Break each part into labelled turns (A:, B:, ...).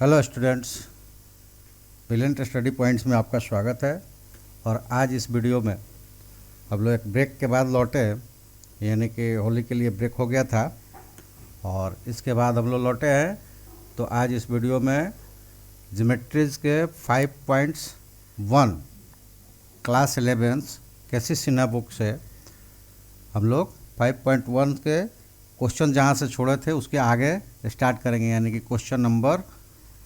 A: Hello students, brilliant study points में आपका स्वागत है। और आज इस वीडियो में हम लोग एक ब्रेक के बाद लौटे, यानी कि होली के लिए ब्रेक हो गया था और इसके बाद हम लोग लौटे हैं। तो आज इस वीडियो में ज्योमेट्रीज के 5.1 क्लास 11 कैसी सिन्हा बुक से हम लोग 5.1 के क्वेश्चन जहाँ से छोड़े थे उसके आगे स्टार्ट करेंगे, यानी कि क्वेश्चन नंबर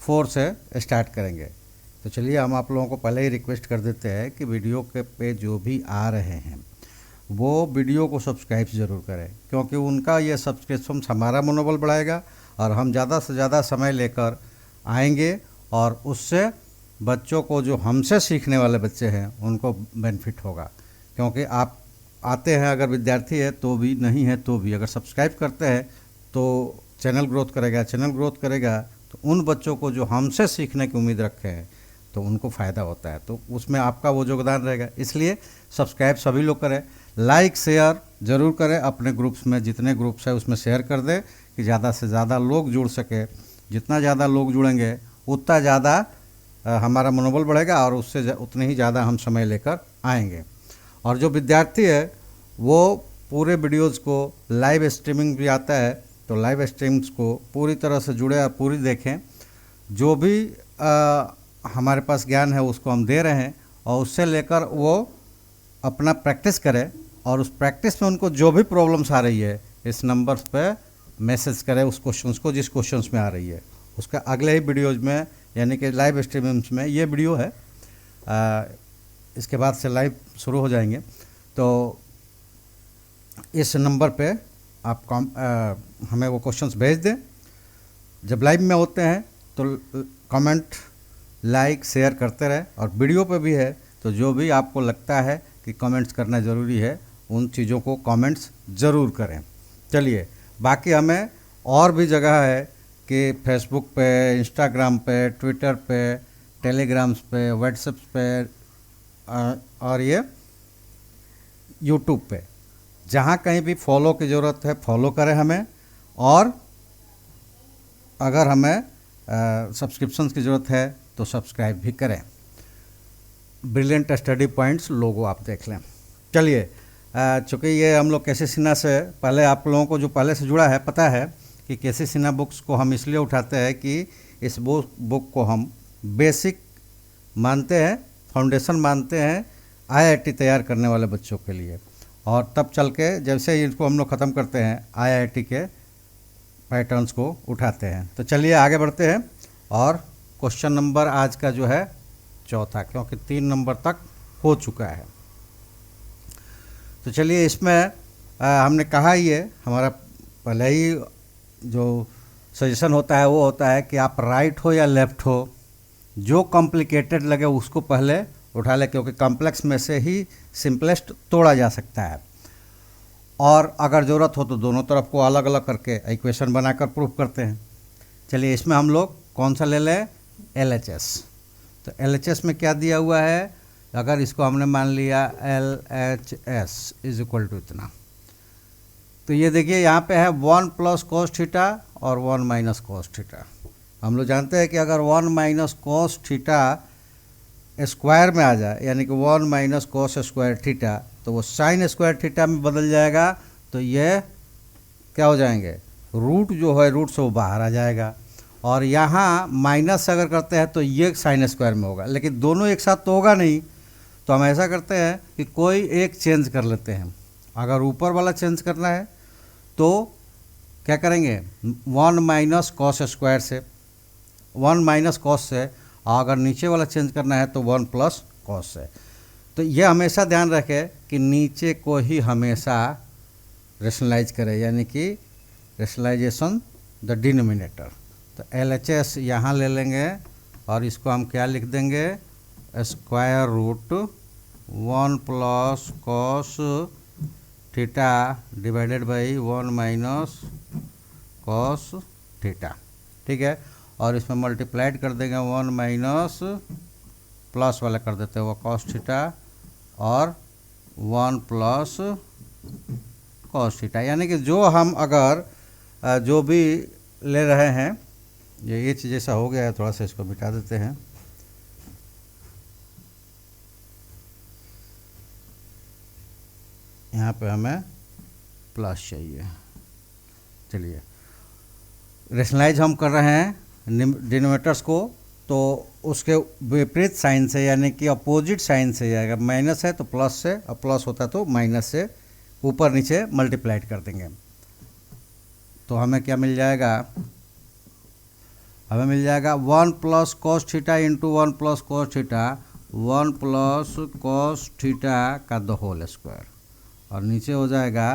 A: 4 से स्टार्ट करेंगे। तो चलिए, हम आप लोगों को पहले ही रिक्वेस्ट कर देते हैं कि वीडियो के पे जो भी आ रहे हैं वो वीडियो को सब्सक्राइब ज़रूर करें, क्योंकि उनका ये सब्सक्रिप्शन हमारा मनोबल बढ़ाएगा और हम ज़्यादा से ज़्यादा समय लेकर आएंगे और उससे बच्चों को, जो हमसे सीखने वाले बच्चे हैं, उनको बेनिफिट होगा। क्योंकि आप आते हैं, अगर विद्यार्थी है तो भी, नहीं है तो भी, अगर सब्सक्राइब करते हैं तो चैनल ग्रोथ करेगा तो उन बच्चों को जो हमसे सीखने की उम्मीद रखे हैं तो उनको फ़ायदा होता है, तो उसमें आपका वो योगदान रहेगा। इसलिए सब्सक्राइब सभी लोग करें, लाइक शेयर ज़रूर करें, अपने ग्रुप्स में जितने ग्रुप्स है उसमें शेयर कर दें कि ज़्यादा से ज़्यादा लोग जुड़ सके। जितना ज़्यादा लोग जुड़ेंगे उतना ज़्यादा हमारा मनोबल बढ़ेगा और उससे उतने ही ज़्यादा हम समय लेकर आएंगे। और जो विद्यार्थी है वो पूरे वीडियोज़ को, लाइव स्ट्रीमिंग भी आता है तो लाइव स्ट्रीम्स को पूरी तरह से जुड़े और पूरी देखें। जो भी हमारे पास ज्ञान है उसको हम दे रहे हैं और उससे लेकर वो अपना प्रैक्टिस करें और उस प्रैक्टिस में उनको जो भी प्रॉब्लम्स आ रही है इस नंबर्स पे मैसेज करें, उस क्वेश्चंस को जिस क्वेश्चंस में आ रही है उसका अगले ही वीडियोज़ में, यानी कि लाइव स्ट्रीमिंग्स में, ये वीडियो है इसके बाद से लाइव शुरू हो जाएंगे। तो इस नंबर पे आप हमें वो क्वेश्चंस भेज दें। जब लाइव में होते हैं तो कमेंट, लाइक, शेयर करते रहें और वीडियो पे भी है तो जो भी आपको लगता है कि कमेंट्स करना ज़रूरी है उन चीज़ों को कमेंट्स ज़रूर करें। चलिए, बाकी हमें और भी जगह है कि फेसबुक पे, इंस्टाग्राम पे, ट्विटर पे, टेलीग्राम्स पे, व्हाट्सएप पे और ये यूट्यूब पे, जहाँ कहीं भी फॉलो की ज़रूरत है फॉलो करें हमें, और अगर हमें सब्सक्रिप्शन की ज़रूरत है तो सब्सक्राइब भी करें। ब्रिलियंट स्टडी पॉइंट्स लोगो आप देख लें। चलिए, चूँकि ये हम लोग केसी सिन्हा से, पहले आप लोगों को जो पहले से जुड़ा है पता है कि केसी सिन्हा बुक्स को हम इसलिए उठाते हैं कि इस बुक को हम बेसिक मानते हैं, फाउंडेशन मानते हैं आईआईटी तैयार करने वाले बच्चों के लिए, और तब चल के जैसे ही इसको हम लोग ख़त्म करते हैं आईआईटी के पैटर्न्स को उठाते हैं। तो चलिए आगे बढ़ते हैं और क्वेश्चन नंबर आज का जो है चौथा, क्योंकि 3 नंबर तक हो चुका है। तो चलिए, इसमें हमने कहा ही है, हमारा पहले ही जो सजेशन होता है वो होता है कि आप राइट हो या लेफ़्ट हो, जो कॉम्प्लिकेटेड लगे उसको पहले उठा ले, क्योंकि कॉम्प्लेक्स में से ही सिंपलेस्ट तोड़ा जा सकता है। और अगर ज़रूरत हो तो दोनों तरफ को अलग अलग करके इक्वेशन बनाकर प्रूफ करते हैं। चलिए, इसमें हम लोग कौन सा ले लें? LHS। तो LHS में क्या दिया हुआ है? अगर इसको हमने मान लिया LHS इज इक्वल टू इतना, तो ये देखिए यहाँ पे है 1 प्लस कॉस थीटा और 1 माइनस कॉस थीटा। हम लोग जानते हैं कि अगर 1 माइनस कॉस थीटा स्क्वायर में आ जाए, यानी कि 1 माइनस कॉस स्क्वायर थीटा, तो वो साइन स्क्वायर थीटा में बदल जाएगा। तो ये क्या हो जाएंगे? रूट जो है, रूट से वो बाहर आ जाएगा। और यहाँ माइनस अगर करते हैं तो ये साइन स्क्वायर में होगा, लेकिन दोनों एक साथ तो होगा नहीं। तो हम ऐसा करते हैं कि कोई एक चेंज कर लेते हैं। अगर ऊपर वाला चेंज करना है तो क्या करेंगे? 1 माइनस कॉस स्क्वायर से, 1 माइनस कॉस से, और अगर नीचे वाला चेंज करना है तो 1 प्लस कॉस से। तो ये हमेशा ध्यान रखें कि नीचे को ही हमेशा रेशनलाइज करें, यानी कि रेशनलाइजेशन द डिनोमिनेटर। तो LHS यहाँ ले लेंगे और इसको हम क्या लिख देंगे? Square root 1 plus cos theta divided by 1 minus cos theta. ठीक है, और इसमें मल्टीप्लाइड कर देंगे 1 माइनस प्लस वाला कर देते हैं वो कॉस थीटा और 1 प्लस कॉस थीटा, यानी कि जो हम अगर जो भी ले रहे हैं ये एच जैसा हो गया है, थोड़ा सा इसको मिटा देते हैं। यहाँ पे हमें प्लस चाहिए। चलिए रेशनलाइज हम कर रहे हैं डिनोमिनेटर्स को, तो उसके विपरीत साइन से यानी कि अपोजिट साइन से, अगर माइनस है तो प्लस से, और प्लस होता है तो माइनस से ऊपर नीचे मल्टीप्लाइड कर देंगे। तो हमें क्या मिल जाएगा, हमें मिल जाएगा 1 plus cos theta into 1 plus cos theta, 1 plus cos theta का द होल स्क्वायर, और नीचे हो जाएगा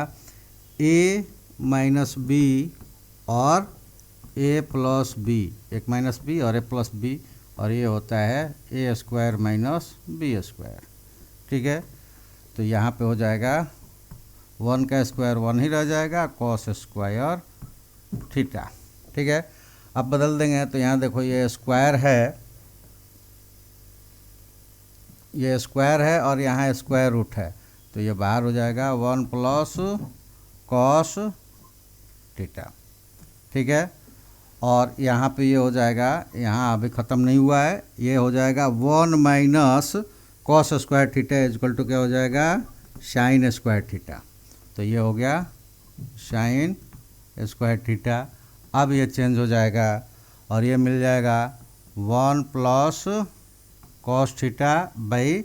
A: a माइनस बी और a प्लस बी, एक माइनस बी और a प्लस बी, और ये होता है a square minus B square. ठीक है, तो यहाँ पे हो जाएगा 1 का स्क्वायर 1 ही रह जाएगा, कॉस स्क्वायर थीटा। ठीक है, अब बदल देंगे तो यहाँ देखो ये स्क्वायर है, ये स्क्वायर है और यहाँ स्क्वायर रूट है, तो ये बाहर हो जाएगा 1 प्लस कॉस थीटा। ठीक है, और यहाँ पे ये हो जाएगा, यहाँ अभी ख़त्म नहीं हुआ है, ये हो जाएगा 1 minus cos square theta is equal to क्या हो जाएगा, साइन स्क्वायर थीटा। तो ये हो गया साइन स्क्वायर थीटा। अब ये चेंज हो जाएगा और ये मिल जाएगा 1 plus cos theta by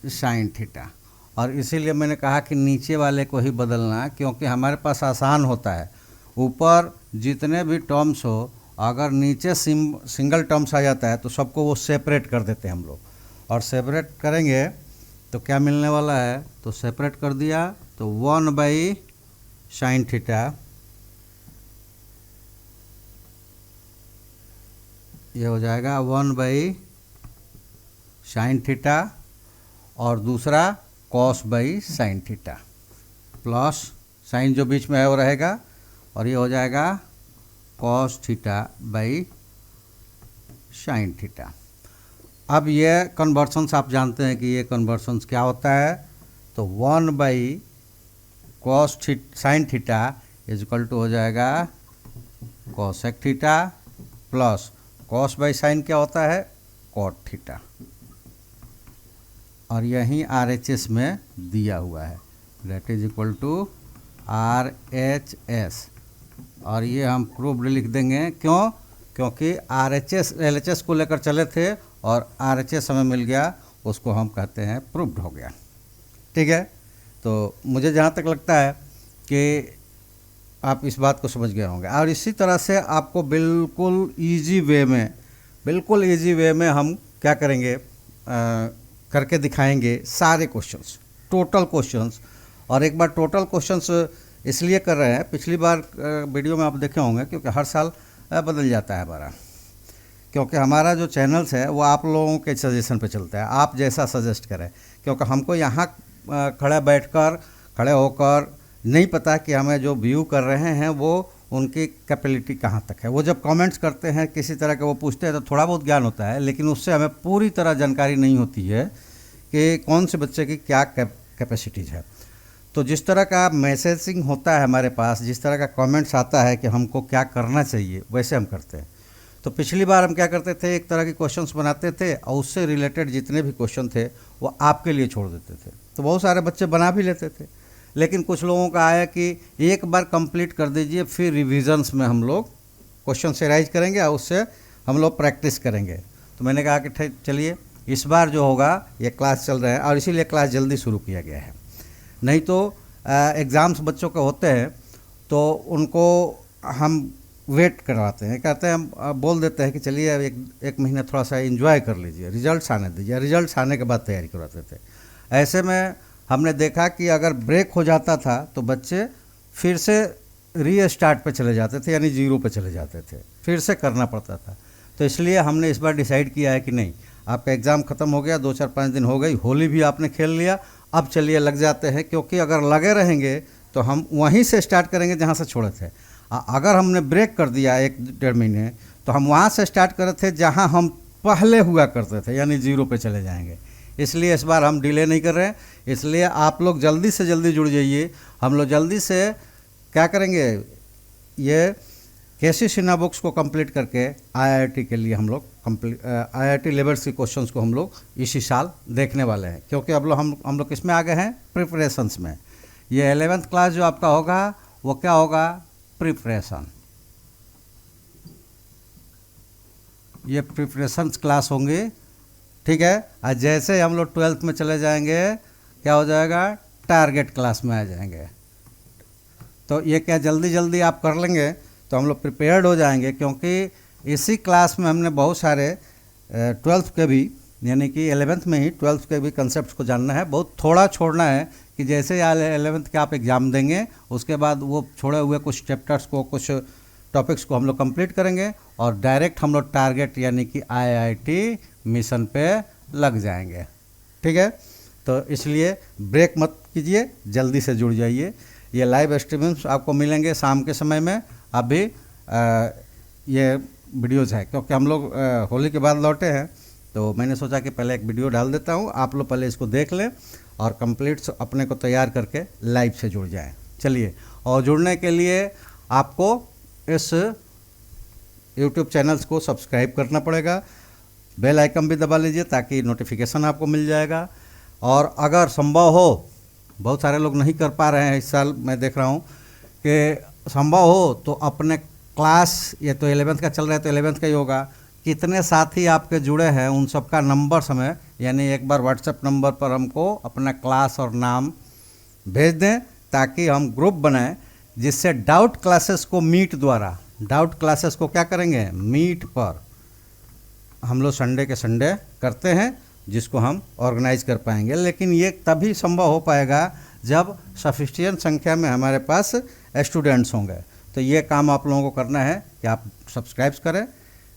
A: sine theta. और इसीलिए मैंने कहा कि नीचे वाले को ही बदलना, क्योंकि हमारे पास आसान होता है, ऊपर जितने भी टर्म्स हो अगर नीचे सिंगल टर्म्स आ जाता है तो सबको वो सेपरेट कर देते हैं हम लोग, और सेपरेट करेंगे तो क्या मिलने वाला है, तो सेपरेट कर दिया तो 1 बाई साइन थीटा, ये हो जाएगा 1 बाई साइन थीटा, और दूसरा cos by sine theta, plus sign जो बीच में है वो रहेगा, और ये हो जाएगा cos theta by sine theta. अब ये कन्वर्शंस आप जानते हैं कि ये कन्वर्शंस क्या होता है, तो 1 by cos sine theta is equal to हो जाएगा cosec theta, plus cos by sine क्या होता है, कॉट थीटा, और यहीं RHS में दिया हुआ है, that is equal to RHS, और ये हम प्रूव्ड लिख देंगे। क्यों, क्योंकि RHS LHS को लेकर चले थे और RHS हमें मिल गया, उसको हम कहते हैं प्रूव्ड हो गया। ठीक है, तो मुझे जहाँ तक लगता है कि आप इस बात को समझ गए होंगे, और इसी तरह से आपको बिल्कुल इजी वे में हम क्या करेंगे, करके दिखाएंगे सारे क्वेश्चंस, टोटल क्वेश्चंस। और एक बार टोटल क्वेश्चंस इसलिए कर रहे हैं, पिछली बार वीडियो में आप देखे होंगे, क्योंकि हर साल बदल जाता है हमारा, क्योंकि हमारा जो चैनल्स है वो आप लोगों के सजेशन पे चलता है, आप जैसा सजेस्ट करें, क्योंकि हमको यहाँ खड़े होकर नहीं पता कि हमें जो व्यू कर रहे हैं वो उनकी कैपेबिलिटी कहाँ तक है। वो जब कमेंट्स करते हैं किसी तरह के, वो पूछते हैं तो थोड़ा बहुत ज्ञान होता है, लेकिन उससे हमें पूरी तरह जानकारी नहीं होती है कि कौन से बच्चे की क्या कैपेसिटीज़ है। तो जिस तरह का मैसेजिंग होता है हमारे पास, जिस तरह का कमेंट्स आता है कि हमको क्या करना चाहिए, वैसे हम करते हैं। तो पिछली बार हम क्या करते थे, एक तरह के क्वेश्चंस बनाते थे और उससे रिलेटेड जितने भी क्वेश्चन थे वो आपके लिए छोड़ देते थे, तो बहुत सारे बच्चे बना भी लेते थे। लेकिन कुछ लोगों का आया कि एक बार कंप्लीट कर दीजिए, फिर रिविजन्स में हम लोग क्वेश्चन से राइज करेंगे और उससे हम लोग प्रैक्टिस करेंगे। तो मैंने कहा कि चलिए इस बार जो होगा, ये क्लास चल रहा है और इसीलिए क्लास जल्दी शुरू किया गया है, नहीं तो एग्ज़ाम्स बच्चों के होते हैं तो उनको हम वेट करवाते हैं, कहते हैं, हम बोल देते हैं कि चलिए एक महीना थोड़ा सा एंजॉय कर लीजिए, रिजल्ट्स आने दीजिए, रिजल्ट्स आने के बाद तैयारी करवाते थे। ऐसे में हमने देखा कि अगर ब्रेक हो जाता था तो बच्चे फिर से रीस्टार्ट पे चले जाते थे, यानी जीरो पे चले जाते थे, फिर से करना पड़ता था। तो इसलिए हमने इस बार डिसाइड किया है कि नहीं, आपका एग्ज़ाम ख़त्म हो गया, 2-4-5 दिन हो गई, होली भी आपने खेल लिया, अब चलिए लग जाते हैं, क्योंकि अगर लगे रहेंगे तो हम वहीं से स्टार्ट करेंगे जहाँ से छोड़े थे। अगर हमने ब्रेक कर दिया 1-1.5 महीने, तो हम वहाँ से स्टार्ट कर रहे थे जहाँ हम पहले हुआ करते थे, यानी जीरो पे चले जाएंगे। इसलिए इस बार हम डिले नहीं कर रहे हैं, इसलिए आप लोग जल्दी से जल्दी जुड़ जाइए। हम लोग जल्दी से क्या करेंगे, ये केसी सिन्हा बुक्स को कंप्लीट करके आईआईटी के लिए हम लोग आईआईटी लेवल्स के क्वेश्चंस को हम लोग इसी साल देखने वाले हैं, क्योंकि अब हम लोग किस में आ गए हैं, प्रिपरेशंस में। ये 11th क्लास जो आपका होगा वो क्या होगा, प्रिपरेशन। ये प्रिपरेशंस क्लास होंगी, ठीक है। और जैसे हम लोग 12th में चले जाएंगे क्या हो जाएगा, टारगेट क्लास में आ जाएंगे। तो ये क्या जल्दी जल्दी आप कर लेंगे तो हम लोग प्रिपेयर्ड हो जाएंगे, क्योंकि इसी क्लास में हमने बहुत सारे 12th के भी, यानी कि 11th में ही 12th के भी कंसेप्ट को जानना है। बहुत थोड़ा छोड़ना है कि जैसे 11th के आप एग्ज़ाम देंगे उसके बाद वो छोड़े हुए कुछ चैप्टर्स को, कुछ टॉपिक्स को हम लोग कंप्लीट करेंगे और डायरेक्ट हम लोग टारगेट यानी कि आईआईटी मिशन पे लग जाएंगे, ठीक है। तो इसलिए ब्रेक मत कीजिए, जल्दी से जुड़ जाइए। ये लाइव स्ट्रीमिंग्स आपको मिलेंगे शाम के समय में। अभी ये वीडियोज़ है, क्योंकि हम लोग होली के बाद लौटे हैं तो मैंने सोचा कि पहले एक वीडियो डाल देता हूँ, आप लोग पहले इसको देख लें और कंप्लीट अपने को तैयार करके लाइव से जुड़ जाएं। चलिए, और जुड़ने के लिए आपको इस यूट्यूब चैनल्स को सब्सक्राइब करना पड़ेगा, बेल आइकन भी दबा लीजिए ताकि नोटिफिकेशन आपको मिल जाएगा। और अगर संभव हो, बहुत सारे लोग नहीं कर पा रहे हैं इस साल, मैं देख रहा हूँ कि संभव हो तो अपने क्लास, ये तो 11th का चल रहा है तो 11th का ही होगा, कितने साथी आपके जुड़े हैं उन सबका नंबर समय, यानी एक बार व्हाट्सएप नंबर पर हमको अपना क्लास और नाम भेज दें ताकि हम ग्रुप बनाएं, जिससे डाउट क्लासेस को मीट द्वारा, डाउट क्लासेस को क्या करेंगे, मीट पर हम लोग संडे के संडे करते हैं, जिसको हम ऑर्गेनाइज कर पाएंगे। लेकिन ये तभी संभव हो पाएगा जब सफिशिएंट संख्या में हमारे पास स्टूडेंट्स होंगे। तो ये काम आप लोगों को करना है कि आप सब्सक्राइब करें,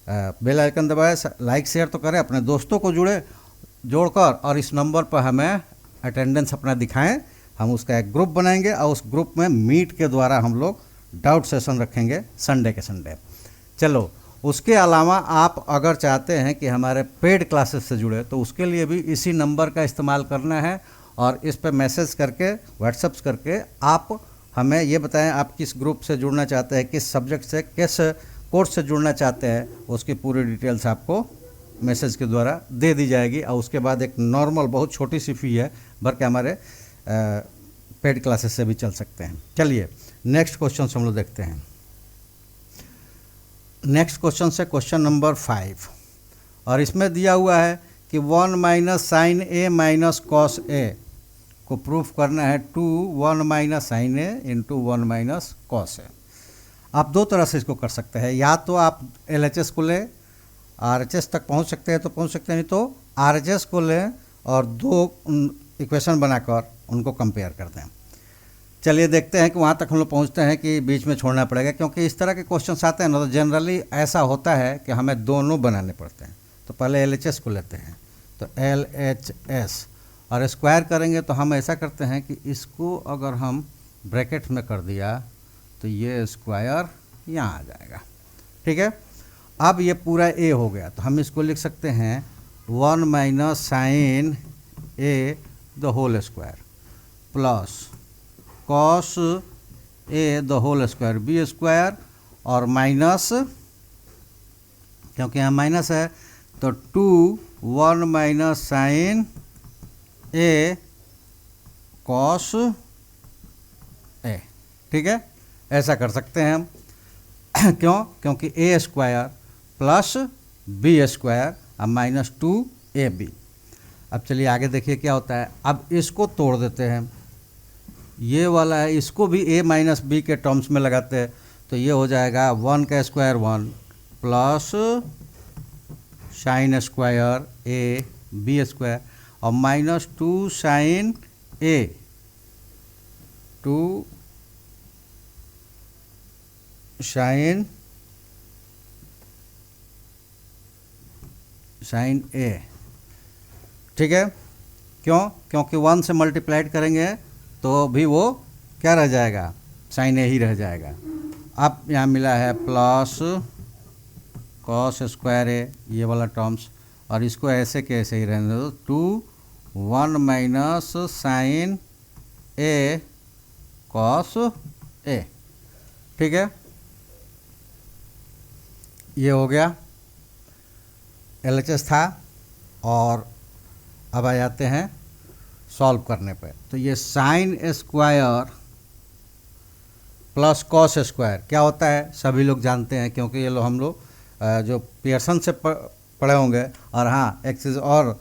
A: बेल आइकन दबाएं, लाइक शेयर तो करें, अपने दोस्तों को जोड़कर और इस नंबर पर हमें अटेंडेंस अपना दिखाएं। हम उसका एक ग्रुप बनाएंगे और उस ग्रुप में मीट के द्वारा हम लोग डाउट सेशन रखेंगे संडे के संडे। चलो, उसके अलावा आप अगर चाहते हैं कि हमारे पेड क्लासेस से जुड़े तो उसके लिए भी इसी नंबर का इस्तेमाल करना है और इस पर मैसेज करके, व्हाट्सएप करके आप हमें ये बताएं आप किस ग्रुप से जुड़ना चाहते हैं, किस सब्जेक्ट से, किस कोर्स से जुड़ना चाहते हैं, उसकी पूरी डिटेल्स आपको मैसेज के द्वारा दे दी जाएगी। और उसके बाद एक नॉर्मल बहुत छोटी सी फ़ी है भर के हमारे पेड क्लासेस से भी चल सकते हैं। चलिए, नेक्स्ट क्वेश्चन हम लोग देखते हैं। नेक्स्ट क्वेश्चन से क्वेश्चन नंबर 5, और इसमें दिया हुआ है कि 1 minus sine A minus cos A को प्रूफ करना है 2 1 minus sine A into 1 minus cos A. आप दो तरह से इसको कर सकते हैं, या तो आप LHS को लें, RHS तक पहुंच सकते हैं तो पहुंच सकते हैं, नहीं तो RHS को लें और दो इक्वेशन बनाकर उनको कंपेयर करते हैं। चलिए देखते हैं कि वहाँ तक हम लोग पहुँचते हैं कि बीच में छोड़ना पड़ेगा, क्योंकि इस तरह के क्वेश्चन आते हैं ना तो जनरली ऐसा होता है कि हमें दोनों बनाने पड़ते हैं। तो पहले LHS को लेते हैं, तो LHS और स्क्वायर करेंगे तो हम ऐसा करते हैं कि इसको अगर हम ब्रैकेट में कर दिया तो ये स्क्वायर यहाँ आ जाएगा, ठीक है। अब ये पूरा ए हो गया तो हम इसको लिख सकते हैं 1 minus sine A the whole square plus cos A the whole square B square, और माइनस, क्योंकि यहाँ माइनस है तो 2 1 minus sine A cos A, ठीक है। ऐसा कर सकते हैं हम क्यों, क्योंकि A square plus B square और माइनस 2ab। अब चलिए आगे देखिए क्या होता है। अब इसको तोड़ देते हैं, ये वाला है इसको भी a माइनस बी के टर्म्स में लगाते हैं तो ये हो जाएगा 1 का square 1 plus sine square A B square और minus 2 sine A 2 sine A, ठीक है। क्यों, क्योंकि 1 से मल्टीप्लाइड करेंगे तो भी वो क्या रह जाएगा, साइन ए ही रह जाएगा। अब यहाँ मिला है प्लस कॉस स्क्वायर ए, ये वाला टर्म्स, और इसको ऐसे के ऐसे ही रहने दो 2 1 minus sine A cos A, ठीक है। ये हो गया, LHS था। और अब आ जाते हैं सॉल्व करने पे। तो ये sign square plus cos square क्या होता है सभी लोग जानते हैं, क्योंकि ये हम लोग जो पियर्सन से पढ़े होंगे। और हाँ, एक चीज़ और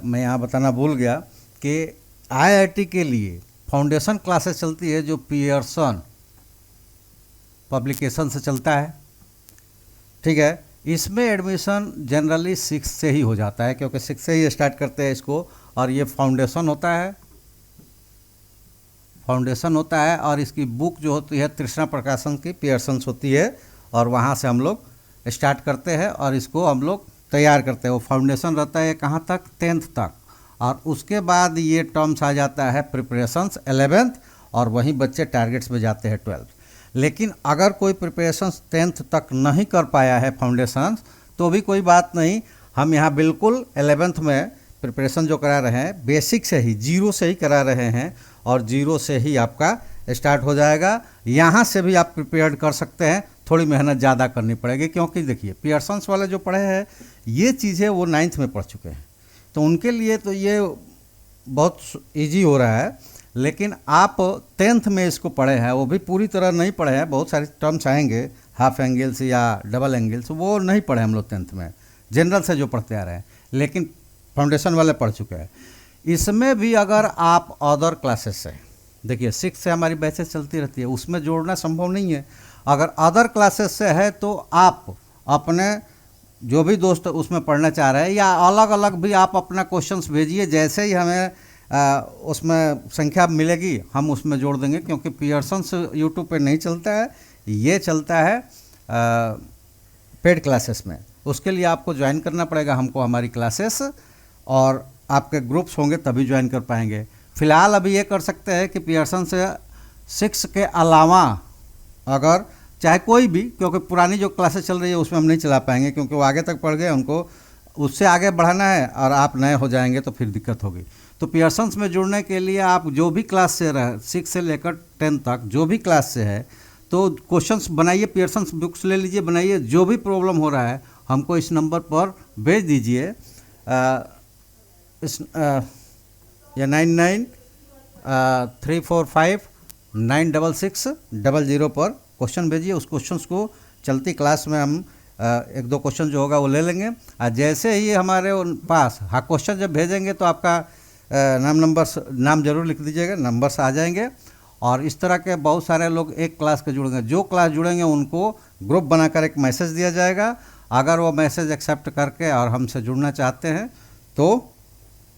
A: मैं यहाँ बताना भूल गया कि IIT के लिए फाउंडेशन क्लासेस चलती है जो पियर्सन पब्लिकेशन से चलता है, ठीक है। इसमें एडमिशन जनरली 6 से ही हो जाता है, क्योंकि 6 से ही स्टार्ट करते हैं इसको। और ये फाउंडेशन होता है, और इसकी बुक जो होती है तृष्णा प्रकाशन की पियर्सन्स होती है, और वहाँ से हम लोग स्टार्ट करते हैं और इसको हम लोग तैयार करते हैं। वो फाउंडेशन रहता है कहाँ तक, 10th तक। और उसके बाद ये टर्म्स आ जाता है प्रिपरेशंस 11th, और वहीं बच्चे टारगेट्स में जाते हैं 12th। लेकिन अगर कोई प्रिपरेशंस 10th तक नहीं कर पाया है फाउंडेशंस, तो भी कोई बात नहीं, हम यहाँ बिल्कुल 11th में प्रिपरेशन जो करा रहे हैं बेसिक से ही, 0 से ही करा रहे हैं, और 0 से ही आपका स्टार्ट हो जाएगा। यहाँ से भी आप प्रिपेयर्ड कर सकते हैं, थोड़ी मेहनत ज़्यादा करनी पड़ेगी, क्योंकि देखिए पियर्सन्स वाले जो पढ़े हैं ये चीज़ें वो 9th में पढ़ चुके हैं, तो उनके लिए तो ये बहुत ईजी हो रहा है। लेकिन आप 10th में इसको पढ़े हैं, वो भी पूरी तरह नहीं पढ़े हैं, बहुत सारे टर्म्स आएंगे, हाफ एंगल्स या डबल एंगल्स, वो नहीं पढ़े हम लोग 10th में, जनरल से जो पढ़ते आ रहे हैं, लेकिन फाउंडेशन वाले पढ़ चुके हैं। इसमें भी अगर आप अदर क्लासेस से, देखिए 6 से हमारी बैचेस चलती रहती है, उसमें जोड़ना संभव नहीं है। अगर अदर क्लासेस से है तो आप अपने जो भी दोस्त उसमें पढ़ना चाह रहे हैं, या अलग अलग भी आप अपना क्वेश्चंस भेजिए, जैसे ही हमें उसमें संख्या मिलेगी हम उसमें जोड़ देंगे, क्योंकि पियर्सन्स यूट्यूब पे नहीं चलता है, ये चलता है पेड क्लासेस में। उसके लिए आपको ज्वाइन करना पड़ेगा हमको हमारी क्लासेस, और आपके ग्रुप्स होंगे तभी ज्वाइन कर पाएंगे। फ़िलहाल अभी ये कर सकते हैं कि पियर्सन से 6 के अलावा अगर चाहे कोई भी, क्योंकि पुरानी जो क्लासेस चल रही है उसमें हम नहीं चला पाएंगे, क्योंकि वो आगे तक पढ़ गए, उनको उससे आगे बढ़ाना है, और आप नए हो जाएंगे तो फिर दिक्कत होगी। तो पियर्सन्स में जुड़ने के लिए आप जो भी क्लास से रहे, 6 से लेकर 10 तक जो भी क्लास से है, तो क्वेश्चंस बनाइए, पियर्सन्स बुक्स ले लीजिए, बनाइए, जो भी प्रॉब्लम हो रहा है हमको इस नंबर पर भेज दीजिए। या 9934596600 पर क्वेश्चन भेजिए। उस क्वेश्चंस को चलती क्लास में हम 1-2 क्वेश्चन जो होगा वो ले लेंगे। और जैसे ही हमारे पास क्वेश्चन जब भेजेंगे तो आपका नाम जरूर लिख दीजिएगा, नंबर्स आ जाएंगे। और इस तरह के बहुत सारे लोग एक क्लास के जुड़ेंगे, जो क्लास जुड़ेंगे उनको ग्रुप बनाकर एक मैसेज दिया जाएगा। अगर वो मैसेज एक्सेप्ट करके और हमसे जुड़ना चाहते हैं तो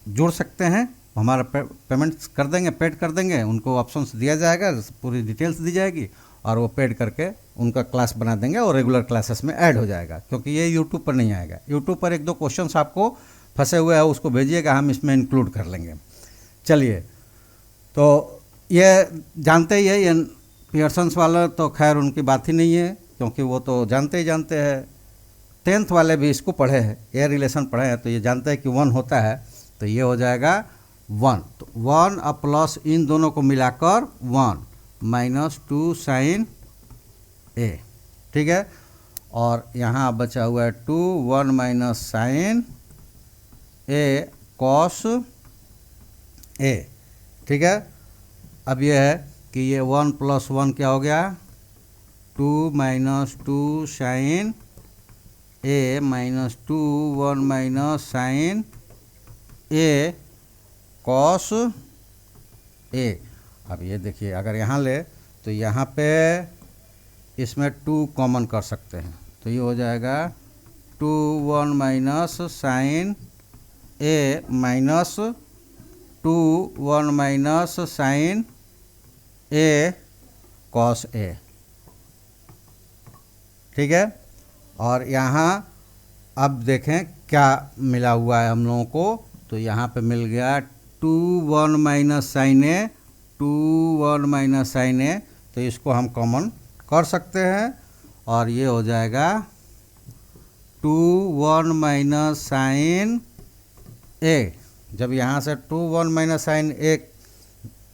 A: जुड़ सकते हैं, हमारा पेमेंट्स कर देंगे, पेड कर देंगे, उनको ऑप्शंस दिया जाएगा, पूरी डिटेल्स दी जाएगी, और वो पेड करके उनका क्लास बना देंगे और रेगुलर क्लासेस में ऐड हो जाएगा। क्योंकि ये यूट्यूब पर नहीं आएगा, यूट्यूब पर 1-2 क्वेश्चंस आपको फंसे हुए हैं उसको भेजिएगा, हम इसमें इंक्लूड कर लेंगे। चलिए, तो ये जानते ही है, ये पियर्सन्स वाला तो खैर उनकी बात ही नहीं है, क्योंकि वो तो जानते ही जानते हैं। 10th वाले भी इसको पढ़े हैं, एयर रिलेशन पढ़े हैं, तो ये जानते हैं कि 1 होता है, तो ये हो जाएगा 1। तो 1 और प्लस इन दोनों को मिलाकर 1 -2 साइन ए, ठीक है। और यहाँ बचा हुआ है 2, 1 minus sine A cos A, ठीक है। अब ये है कि ये 1 + 1 क्या हो गया, 2 - 2 sine A -2 1 minus sine A cos ए। अब ये देखिए, अगर यहाँ ले तो यहाँ पे इसमें 2 कॉमन कर सकते हैं, तो ये हो जाएगा 2 1 minus sine A -2 1 minus sine A cos A, ठीक है। और यहाँ अब देखें क्या मिला हुआ है हम लोगों को, तो यहाँ पे मिल गया 2 1 minus sine A, 2 1 minus sine ए, तो इसको हम कॉमन कर सकते हैं, और ये हो जाएगा 2 1 माइनस साइन ए। जब यहाँ से 2 1 माइनस साइन ए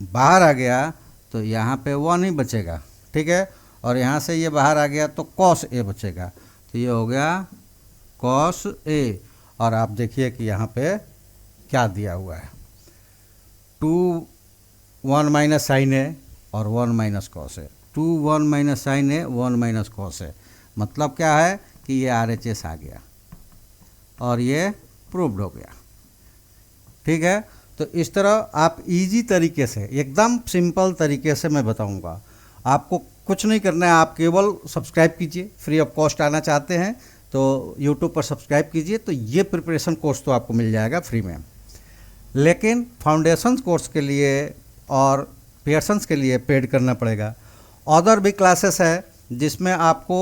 A: बाहर आ गया तो यहाँ पे 1 ही बचेगा, ठीक है। और यहाँ से ये बाहर आ गया तो कॉस ए बचेगा, तो ये हो गया कॉस ए, और आप देखिए कि यहाँ पे क्या दिया हुआ है, 2 1 माइनस साइन ए और 1 minus cos A, 2 1 minus sine A 1 minus cos A, मतलब क्या है कि ये RHS आ गया और ये प्रूव्ड हो गया। ठीक है, तो इस तरह आप इजी तरीके से, एकदम सिंपल तरीके से मैं बताऊंगा। आपको कुछ नहीं करना है, आप केवल सब्सक्राइब कीजिए, फ्री ऑफ कॉस्ट आना चाहते हैं तो यूट्यूब पर सब्सक्राइब कीजिए, तो ये प्रिपरेशन कोर्स तो आपको मिल जाएगा फ्री में। लेकिन फाउंडेशन कोर्स के लिए और पियर्सन्स के लिए पेड करना पड़ेगा। अदर भी क्लासेस है जिसमें आपको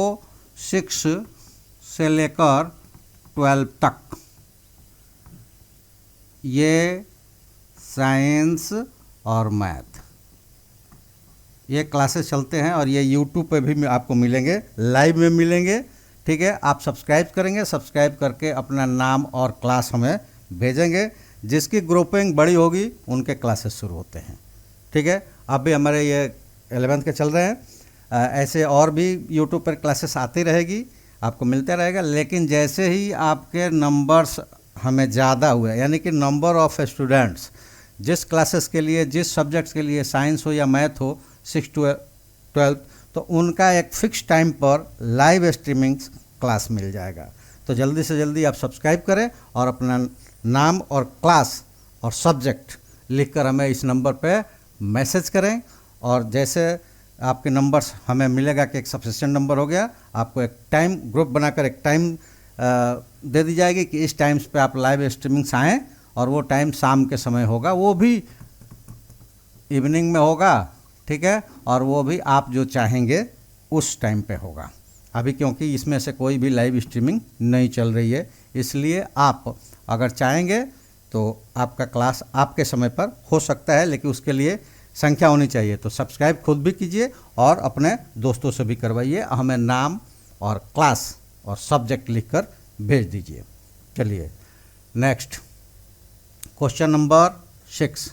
A: 6 से लेकर 12 तक ये साइंस और मैथ ये क्लासेस चलते हैं, और ये यूट्यूब पे भी आपको मिलेंगे, लाइव में मिलेंगे। ठीक है, आप सब्सक्राइब करेंगे, सब्सक्राइब करके अपना नाम और क्लास हमें भेजेंगे। जिसकी ग्रुपिंग बड़ी होगी उनके क्लासेस शुरू होते हैं। ठीक है, अब भी हमारे ये 11th के चल रहे हैं, ऐसे और भी यूट्यूब पर क्लासेस आती रहेगी, आपको मिलता रहेगा। लेकिन जैसे ही आपके नंबर्स हमें ज़्यादा हुए, यानी कि नंबर ऑफ स्टूडेंट्स जिस क्लासेस के लिए, जिस सब्जेक्ट्स के लिए, साइंस हो या मैथ हो, 6 to 12, तो उनका एक फ़िक्स टाइम पर लाइव स्ट्रीमिंग क्लास मिल जाएगा। तो जल्दी से जल्दी आप सब्सक्राइब करें और अपना नाम और क्लास और सब्जेक्ट लिखकर हमें इस नंबर पे मैसेज करें। और जैसे आपके नंबर्स हमें मिलेगा कि एक सफिशिएंट नंबर हो गया, आपको एक टाइम ग्रुप बनाकर एक टाइम दे दी जाएगी कि इस टाइम्स पे आप लाइव स्ट्रीमिंग्स आएँ, और वो टाइम शाम के समय होगा, वो भी इवनिंग में होगा। ठीक है, और वो भी आप जो चाहेंगे उस टाइम पे होगा। अभी क्योंकि इसमें से कोई भी लाइव स्ट्रीमिंग नहीं चल रही है, इसलिए आप अगर चाहेंगे तो आपका क्लास आपके समय पर हो सकता है, लेकिन उसके लिए संख्या होनी चाहिए। तो सब्सक्राइब खुद भी कीजिए और अपने दोस्तों से भी करवाइए, हमें नाम और क्लास और सब्जेक्ट लिखकर भेज दीजिए। चलिए नेक्स्ट क्वेश्चन नंबर 6।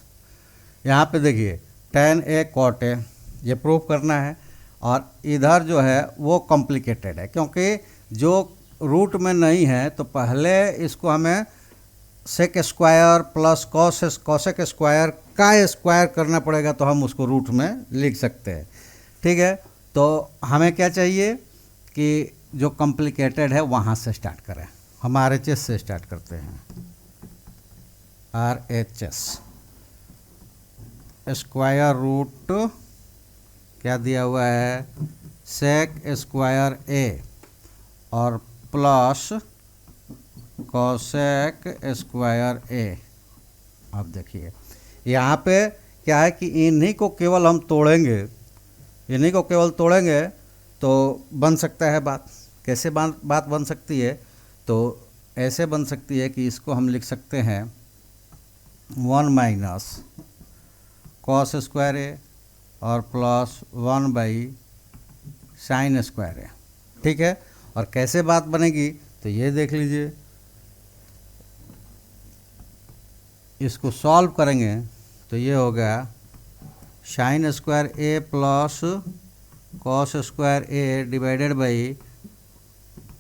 A: यहाँ पे देखिए tan A cot A, ये प्रूव करना है। और इधर जो है वो कॉम्प्लिकेटेड है, क्योंकि जो रूट में नहीं है तो पहले इसको हमें sec square plus cosec square का स्क्वायर करना पड़ेगा, तो हम उसको रूट में लिख सकते हैं। ठीक है, तो हमें क्या चाहिए कि जो कॉम्प्लिकेटेड है वहाँ से स्टार्ट करें। हम RHS से स्टार्ट करते हैं, RHS स्क्वायर रूट क्या दिया हुआ है, सेक स्क्वायर A और प्लस कॉसेक स्क्वायर A। अब देखिए यहाँ पे क्या है कि इन्हीं को केवल हम तोड़ेंगे, इन्हीं को केवल तोड़ेंगे तो बन सकता है बात। कैसे बात बन सकती है, तो ऐसे बन सकती है कि इसको हम लिख सकते हैं 1 माइनस कॉस स्क्वायर A और plus 1 by sine square A। ठीक है, और कैसे बात बनेगी तो ये देख लीजिए, इसको सॉल्व करेंगे तो ये हो गया sine square A plus cos square A divided by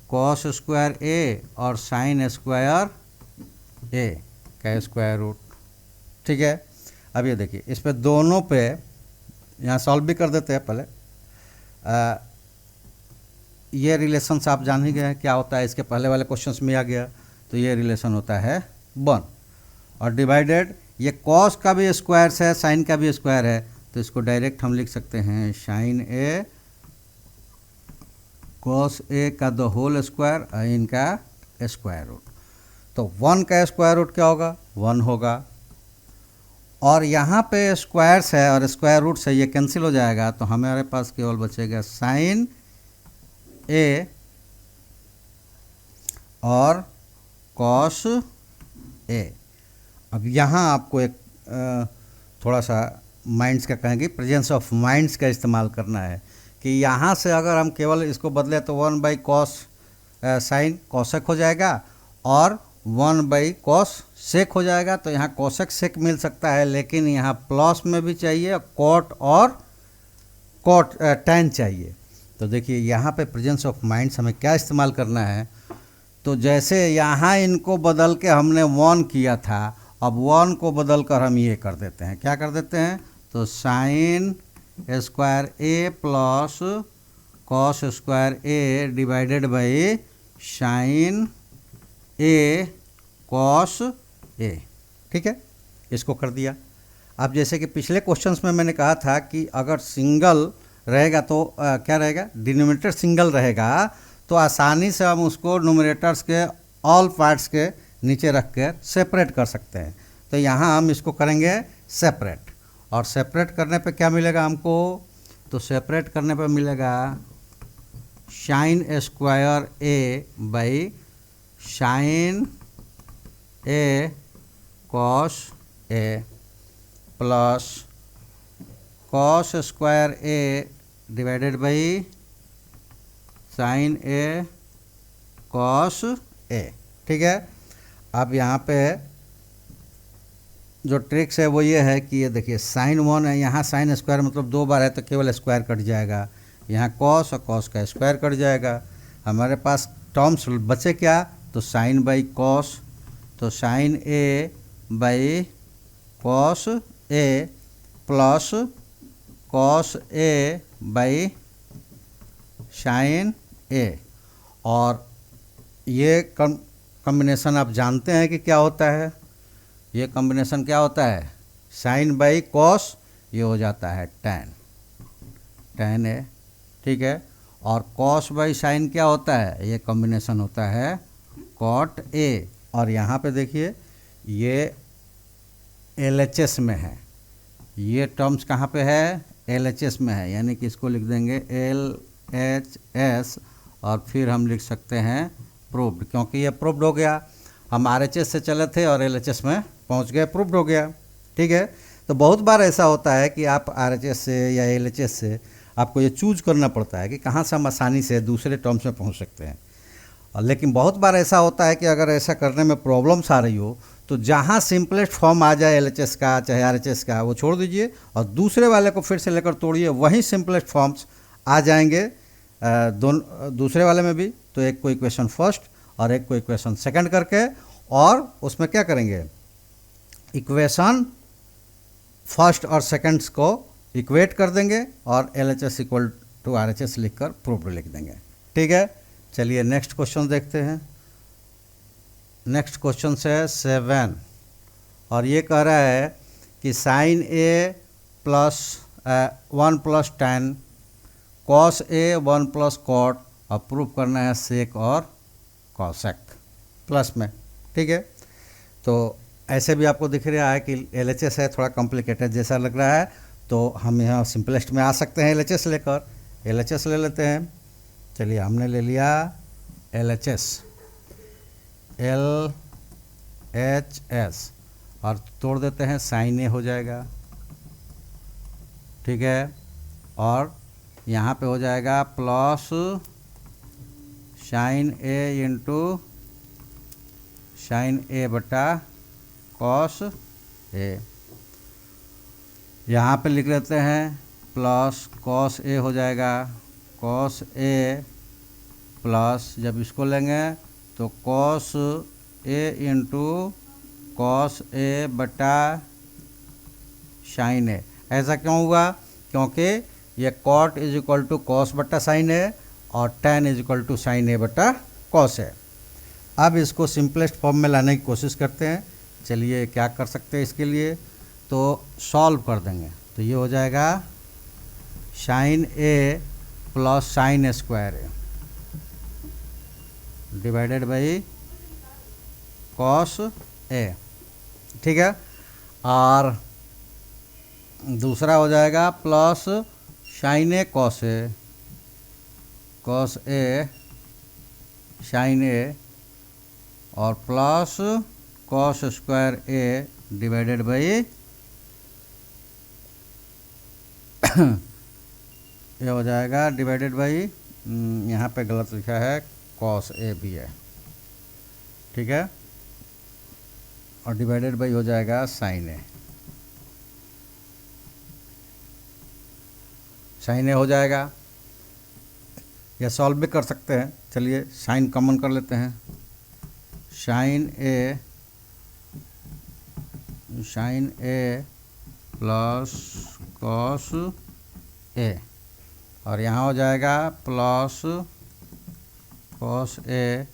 A: cos square A और साइन स्क्वायर A का स्क्वायर रूट। ठीक है, अब ये देखिए इस पे दोनों पे यहाँ सॉल्व भी कर देते हैं पहले। ये रिलेशंस आप जान ही गए क्या होता है, इसके पहले वाले क्वेश्चंस में आ गया। तो ये रिलेशन होता है 1 और डिवाइडेड, ये कॉस का भी स्क्वायर है, साइन का भी स्क्वायर है, तो इसको डायरेक्ट हम लिख सकते हैं साइन A कॉस A का द होल स्क्वायर और इनका स्क्वायर रूट। तो 1 का स्क्वायर रूट क्या होगा, 1 होगा। और यहाँ पे स्क्वायर्स है और स्क्वायर रूट से ये कैंसिल हो जाएगा, तो हमारे पास केवल बचेगा साइन A और कॉस A। अब यहाँ आपको एक थोड़ा सा माइंड्स का कहेंगे, प्रेजेंस ऑफ माइंड्स का इस्तेमाल करना है कि यहाँ से अगर हम केवल इसको बदले तो 1 बाई कॉस साइन कॉसेक हो जाएगा और 1 बाई कॉस सेक हो जाएगा। तो यहाँ कॉसेक सेक मिल सकता है, लेकिन यहाँ प्लस में भी चाहिए कॉट और कॉट टैन चाहिए। तो देखिए यहाँ पे प्रेजेंस ऑफ माइंड्स हमें क्या इस्तेमाल करना है। तो जैसे यहाँ इनको बदल के हमने 1 किया था, अब 1 को बदल कर हम ये कर देते हैं, क्या कर देते हैं, तो sine square A plus cos square A divided by sine A cos A. ठीक है, इसको कर दिया। अब जैसे कि पिछले क्वेश्चंस में मैंने कहा था कि अगर सिंगल रहेगा तो क्या रहेगा, डिनोमिनेटर सिंगल रहेगा तो आसानी से हम उसको न्यूमरेटर्स के ऑल पार्ट्स के नीचे रख कर सेपरेट कर सकते हैं। तो यहाँ हम इसको करेंगे सेपरेट, और सेपरेट करने पे क्या मिलेगा हमको, तो सेपरेट करने पे मिलेगा sine square A by sine A cos A plus cos square A divided by sine A cos A. ठीक है, अब यहाँ पे जो ट्रिक्स है वो ये है कि ये देखिए साइन 1 है, यहाँ साइन स्क्वायर मतलब 2 बार है तो केवल स्क्वायर कट जाएगा, यहाँ कॉस और कॉस का स्क्वायर कट जाएगा। हमारे पास टर्म्स बचे क्या, तो साइन बाई कॉस, तो sine A by cos A plus cos A by sine A. और ये कॉम्बिनेशन आप जानते हैं कि क्या होता है, ये कॉम्बिनेशन क्या होता है, साइन बाई कॉस, ये हो जाता है टैन ए। ठीक है, और कॉस बाई साइन क्या होता है, ये कॉम्बिनेशन होता है कॉट ए। और यहाँ पे देखिए ये LHS में है, ये टर्म्स कहाँ पे है, LHS में है, यानी कि इसको लिख देंगे LHS और फिर हम लिख सकते हैं प्रूव्ड, क्योंकि ये प्रूव्ड हो गया। हम RHS से चले थे और LHS में पहुंच गए, प्रूव्ड हो गया। ठीक है, तो बहुत बार ऐसा होता है कि आप RHS से या LHS से आपको ये चूज करना पड़ता है कि कहाँ से हम आसानी से दूसरे टर्म्स में पहुंच सकते हैं। लेकिन बहुत बार ऐसा होता है कि अगर ऐसा करने में प्रॉब्लम्स आ रही हो तो जहाँ सिंपलेस्ट फॉर्म आ जाए LHS का चाहे RHS का वो छोड़ दीजिए और दूसरे वाले को फिर से लेकर तोड़िए, वहीं सिंपलेस्ट फॉर्म्स आ जाएंगे दूसरे वाले में भी। तो एक को इक्वेशन फर्स्ट और एक को इक्वेशन सेकंड करके, और उसमें क्या करेंगे, इक्वेशन फर्स्ट और सेकंड्स को इक्वेट कर देंगे और LHS इक्वल टू RHS लिखकर प्रूव्ड लिख देंगे। ठीक है, चलिए नेक्स्ट क्वेश्चन देखते हैं। नेक्स्ट क्वेश्चन है 7 और ये कह रहा है कि sign A plus 1 plus tan cos A 1 plus cot, और प्रूव करना है सेक और कॉसेक प्लस में। ठीक है, तो ऐसे भी आपको दिख रहा है कि LHS है, थोड़ा कॉम्प्लिकेटेड जैसा लग रहा है, तो हम यहाँ सिंपलेस्ट में आ सकते हैं LHS लेकर, LHS ले लेते हैं। चलिए हमने ले लिया LHS LHS और तोड़ देते हैं, साइन ए हो जाएगा। ठीक है, और यहाँ पे हो जाएगा plus sine A into sine A बटा कॉस ए। यहाँ पे लिख लेते हैं प्लस कॉस ए हो जाएगा, कॉस ए प्लस जब इसको लेंगे तो cos A into cos A बटा साइन ए। ऐसा क्यों हुआ, क्योंकि ये cot is equal to cos बटा साइन ए और tan is equal to sine A बटा कॉस ए। अब इसको सिंपलेस्ट फॉर्म में लाने की कोशिश करते हैं। चलिए क्या कर सकते हैं इसके लिए, तो सॉल्व कर देंगे। तो ये हो जाएगा sine A plus sine square A divided by cos A. ठीक है, और दूसरा हो जाएगा plus sine A cos A, cos A sine A, और plus cos square A divided by ये हो जाएगा डिवाइडेड बाई, यहाँ पे गलत लिखा है, कॉस ए भी है। ठीक है, और डिवाइडेड बाई हो जाएगा साइन ए, साइन ए हो जाएगा। या सॉल्व भी कर सकते हैं। चलिए साइन कॉमन कर लेते हैं, sine A plus cos A, और यहाँ हो जाएगा plus cos A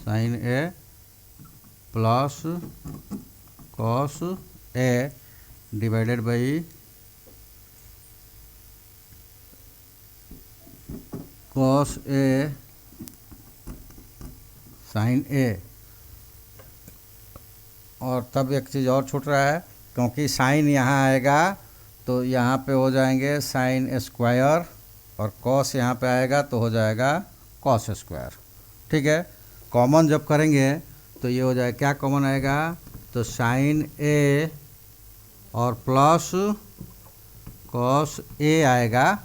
A: sine A plus cos A divided by cos A sine A. और तब एक चीज़ और छूट रहा है, क्योंकि साइन यहाँ आएगा तो यहाँ पे हो जाएंगे साइन स्क्वायर, और कॉस यहाँ पे आएगा तो हो जाएगा कॉस स्क्वायर। ठीक है, कॉमन जब करेंगे तो ये हो जाएगा, क्या कॉमन आएगा, तो साइन ए और प्लस कॉस ए आएगा,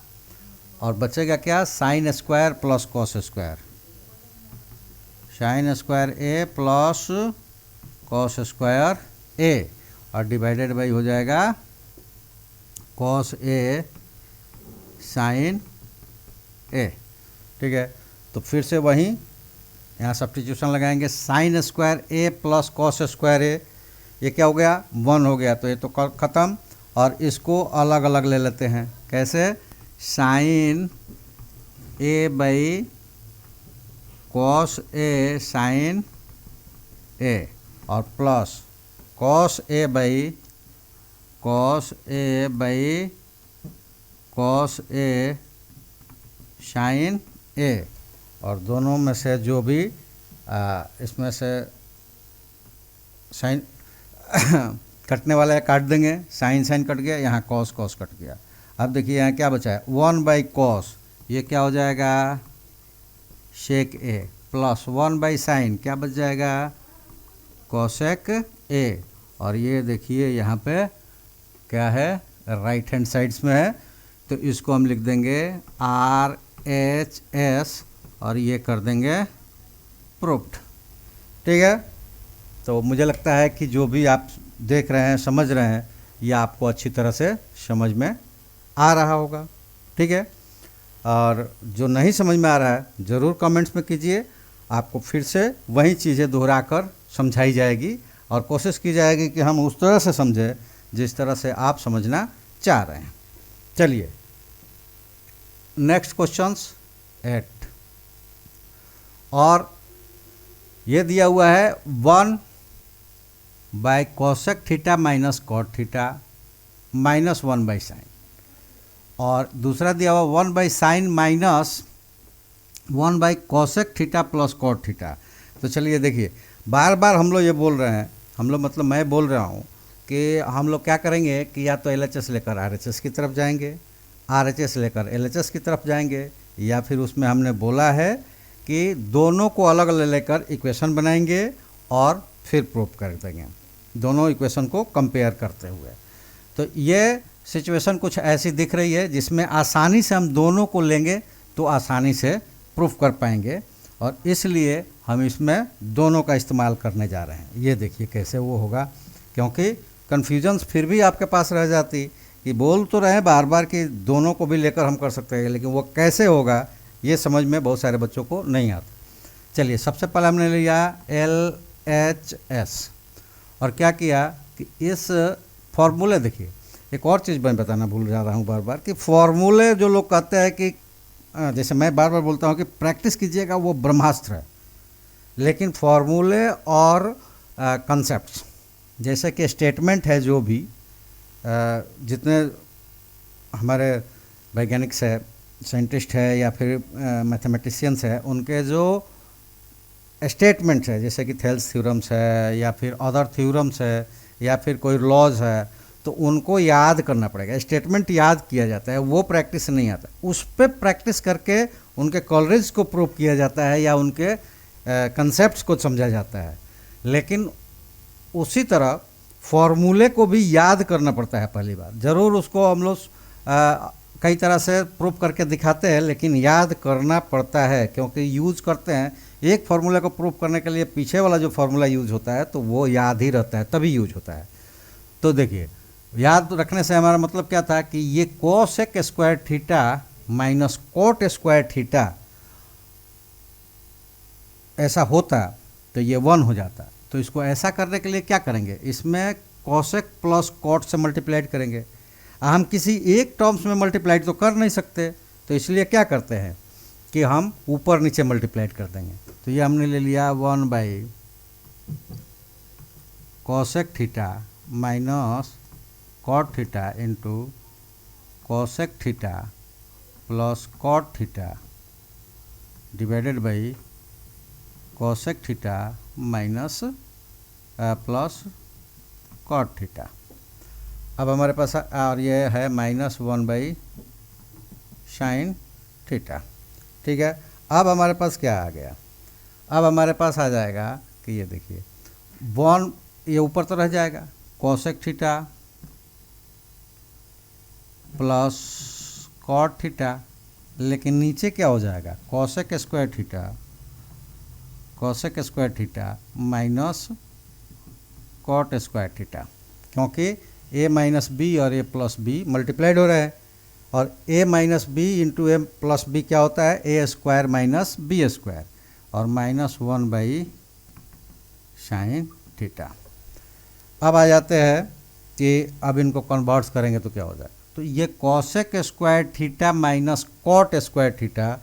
A: और बचेगा क्या, sine square plus cos square, sine square A plus cos square A, और डिवाइडेड बाई हो जाएगा कॉस ए साइन ए। ठीक है, तो फिर से वहीं यहाँ सब्स्टिट्यूशन लगाएंगे, sign square A plus cos square ए, ये क्या हो गया, 1 हो गया, तो ये तो ख़त्म। और इसको अलग अलग ले लेते हैं, कैसे, sine A by cos A sine A, और plus cos A by cos A sine A, और दोनों में से जो भी इसमें से साइन कटने वाला है काट देंगे, साइन साइन कट गया, यहाँ कॉस कॉस कट गया। अब देखिए यहाँ क्या बचा है, 1 बाई कॉस, ये क्या हो जाएगा shake A, plus 1 by sine क्या बच जाएगा कोसेक ए, और ये देखिए यहाँ पे क्या है, राइट हैंड साइड्स में है, तो इसको हम लिख देंगे RHS, और ये कर देंगे प्रूफ्ड। ठीक है, तो मुझे लगता है कि जो भी आप देख रहे हैं, समझ रहे हैं, ये आपको अच्छी तरह से समझ में आ रहा होगा। ठीक है, और जो नहीं समझ में आ रहा है ज़रूर कमेंट्स में कीजिए, आपको फिर से वही चीज़ें दोहराकर समझाई जाएगी, और कोशिश की जाएगी कि हम उस तरह से समझें जिस तरह से आप समझना चाह रहे हैं। चलिए नेक्स्ट क्वेश्चंस 8, और ये दिया हुआ है 1 by cosec theta minus cot theta minus 1 by sine, और दूसरा दिया हुआ 1 by sine minus 1 by cosec theta plus cot theta. तो चलिए देखिए, बार बार हम लोग ये बोल रहे हैं, हम लोग मतलब मैं बोल रहा हूँ कि हम लोग क्या करेंगे कि या तो LHS लेकर RHS की तरफ जाएंगे, RHS लेकर LHS की तरफ जाएंगे, या फिर उसमें हमने बोला है कि दोनों को अलग अलग लेकर इक्वेशन बनाएंगे और फिर प्रूव कर देंगे, दोनों इक्वेशन को कंपेयर करते हुए। तो ये सिचुएशन कुछ ऐसी दिख रही है जिसमें आसानी से हम दोनों को लेंगे तो आसानी से प्रूफ कर पाएंगे, और इसलिए हम इसमें दोनों का इस्तेमाल करने जा रहे हैं। ये देखिए कैसे वो होगा, क्योंकि कन्फ्यूजन्स फिर भी आपके पास रह जाती कि बोल तो रहे बार बार कि दोनों को भी लेकर हम कर सकते हैं, लेकिन वो कैसे होगा ये समझ में बहुत सारे बच्चों को नहीं आता। चलिए सबसे पहले हमने लिया LHS, और क्या किया कि इस फॉर्मूले, देखिए एक और चीज़ मैं बताना भूल जा रहा हूँ बार बार, कि फॉर्मूले जो लोग कहते हैं कि जैसे मैं बार बार बोलता हूँ कि प्रैक्टिस कीजिएगा, वो ब्रह्मास्त्र है, लेकिन फॉर्मूले और कंसेप्ट्स जैसे कि स्टेटमेंट है, जो भी जितने हमारे वैज्ञानिक है, साइंटिस्ट है या फिर मैथमेटिशियंस है, उनके जो स्टेटमेंट्स है जैसे कि थेल्स थ्योरम्स है या फिर अदर थ्योरम्स है या फिर कोई लॉज है, तो उनको याद करना पड़ेगा। स्टेटमेंट याद किया जाता है, वो प्रैक्टिस नहीं आता, उस पर प्रैक्टिस करके उनके कॉलरेज को प्रूव किया जाता है या उनके कंसेप्ट्स को समझा जाता है। लेकिन उसी तरह फॉर्मूले को भी याद करना पड़ता है पहली बार। ज़रूर उसको हम लोग कई तरह से प्रूव करके दिखाते हैं, लेकिन याद करना पड़ता है, क्योंकि यूज़ करते हैं एक फार्मूला को प्रूव करने के लिए पीछे वाला जो फार्मूला यूज़ होता है तो वो याद ही रहता है, तभी यूज होता है। तो देखिए याद रखने से हमारा मतलब क्या था कि ये cosec square theta minus cot square theta ऐसा होता तो ये 1 हो जाता। तो इसको ऐसा करने के लिए क्या करेंगे, इसमें कोसेक प्लस कोट से मल्टीप्लाइड करेंगे। हम किसी एक टर्म्स में मल्टीप्लाइड तो कर नहीं सकते, तो इसलिए क्या करते हैं कि हम ऊपर नीचे मल्टीप्लाइड कर देंगे। तो ये हमने ले लिया 1 by cosec theta minus cot theta into cosec theta plus cot theta divided by cosec theta minus plus cot theta. अब हमारे पास और ये है माइनस 1 बाई साइन थीटा। ठीक है, अब हमारे पास क्या आ गया, अब हमारे पास आ जाएगा कि ये देखिए 1 ये ऊपर तो रह जाएगा cosec theta plus cot theta, लेकिन नीचे क्या हो जाएगा cosec square theta minus cot square theta, क्योंकि a माइनस बी और a प्लस बी मल्टीप्लाइड हो रहा है, और a minus B into A plus B क्या होता है a square minus B square, और माइनस 1 बाई साइन थीटा। अब आ जाते हैं कि अब इनको कन्वर्ट्स करेंगे तो क्या हो जाएगा, तो ये cosec square theta minus cot square theta,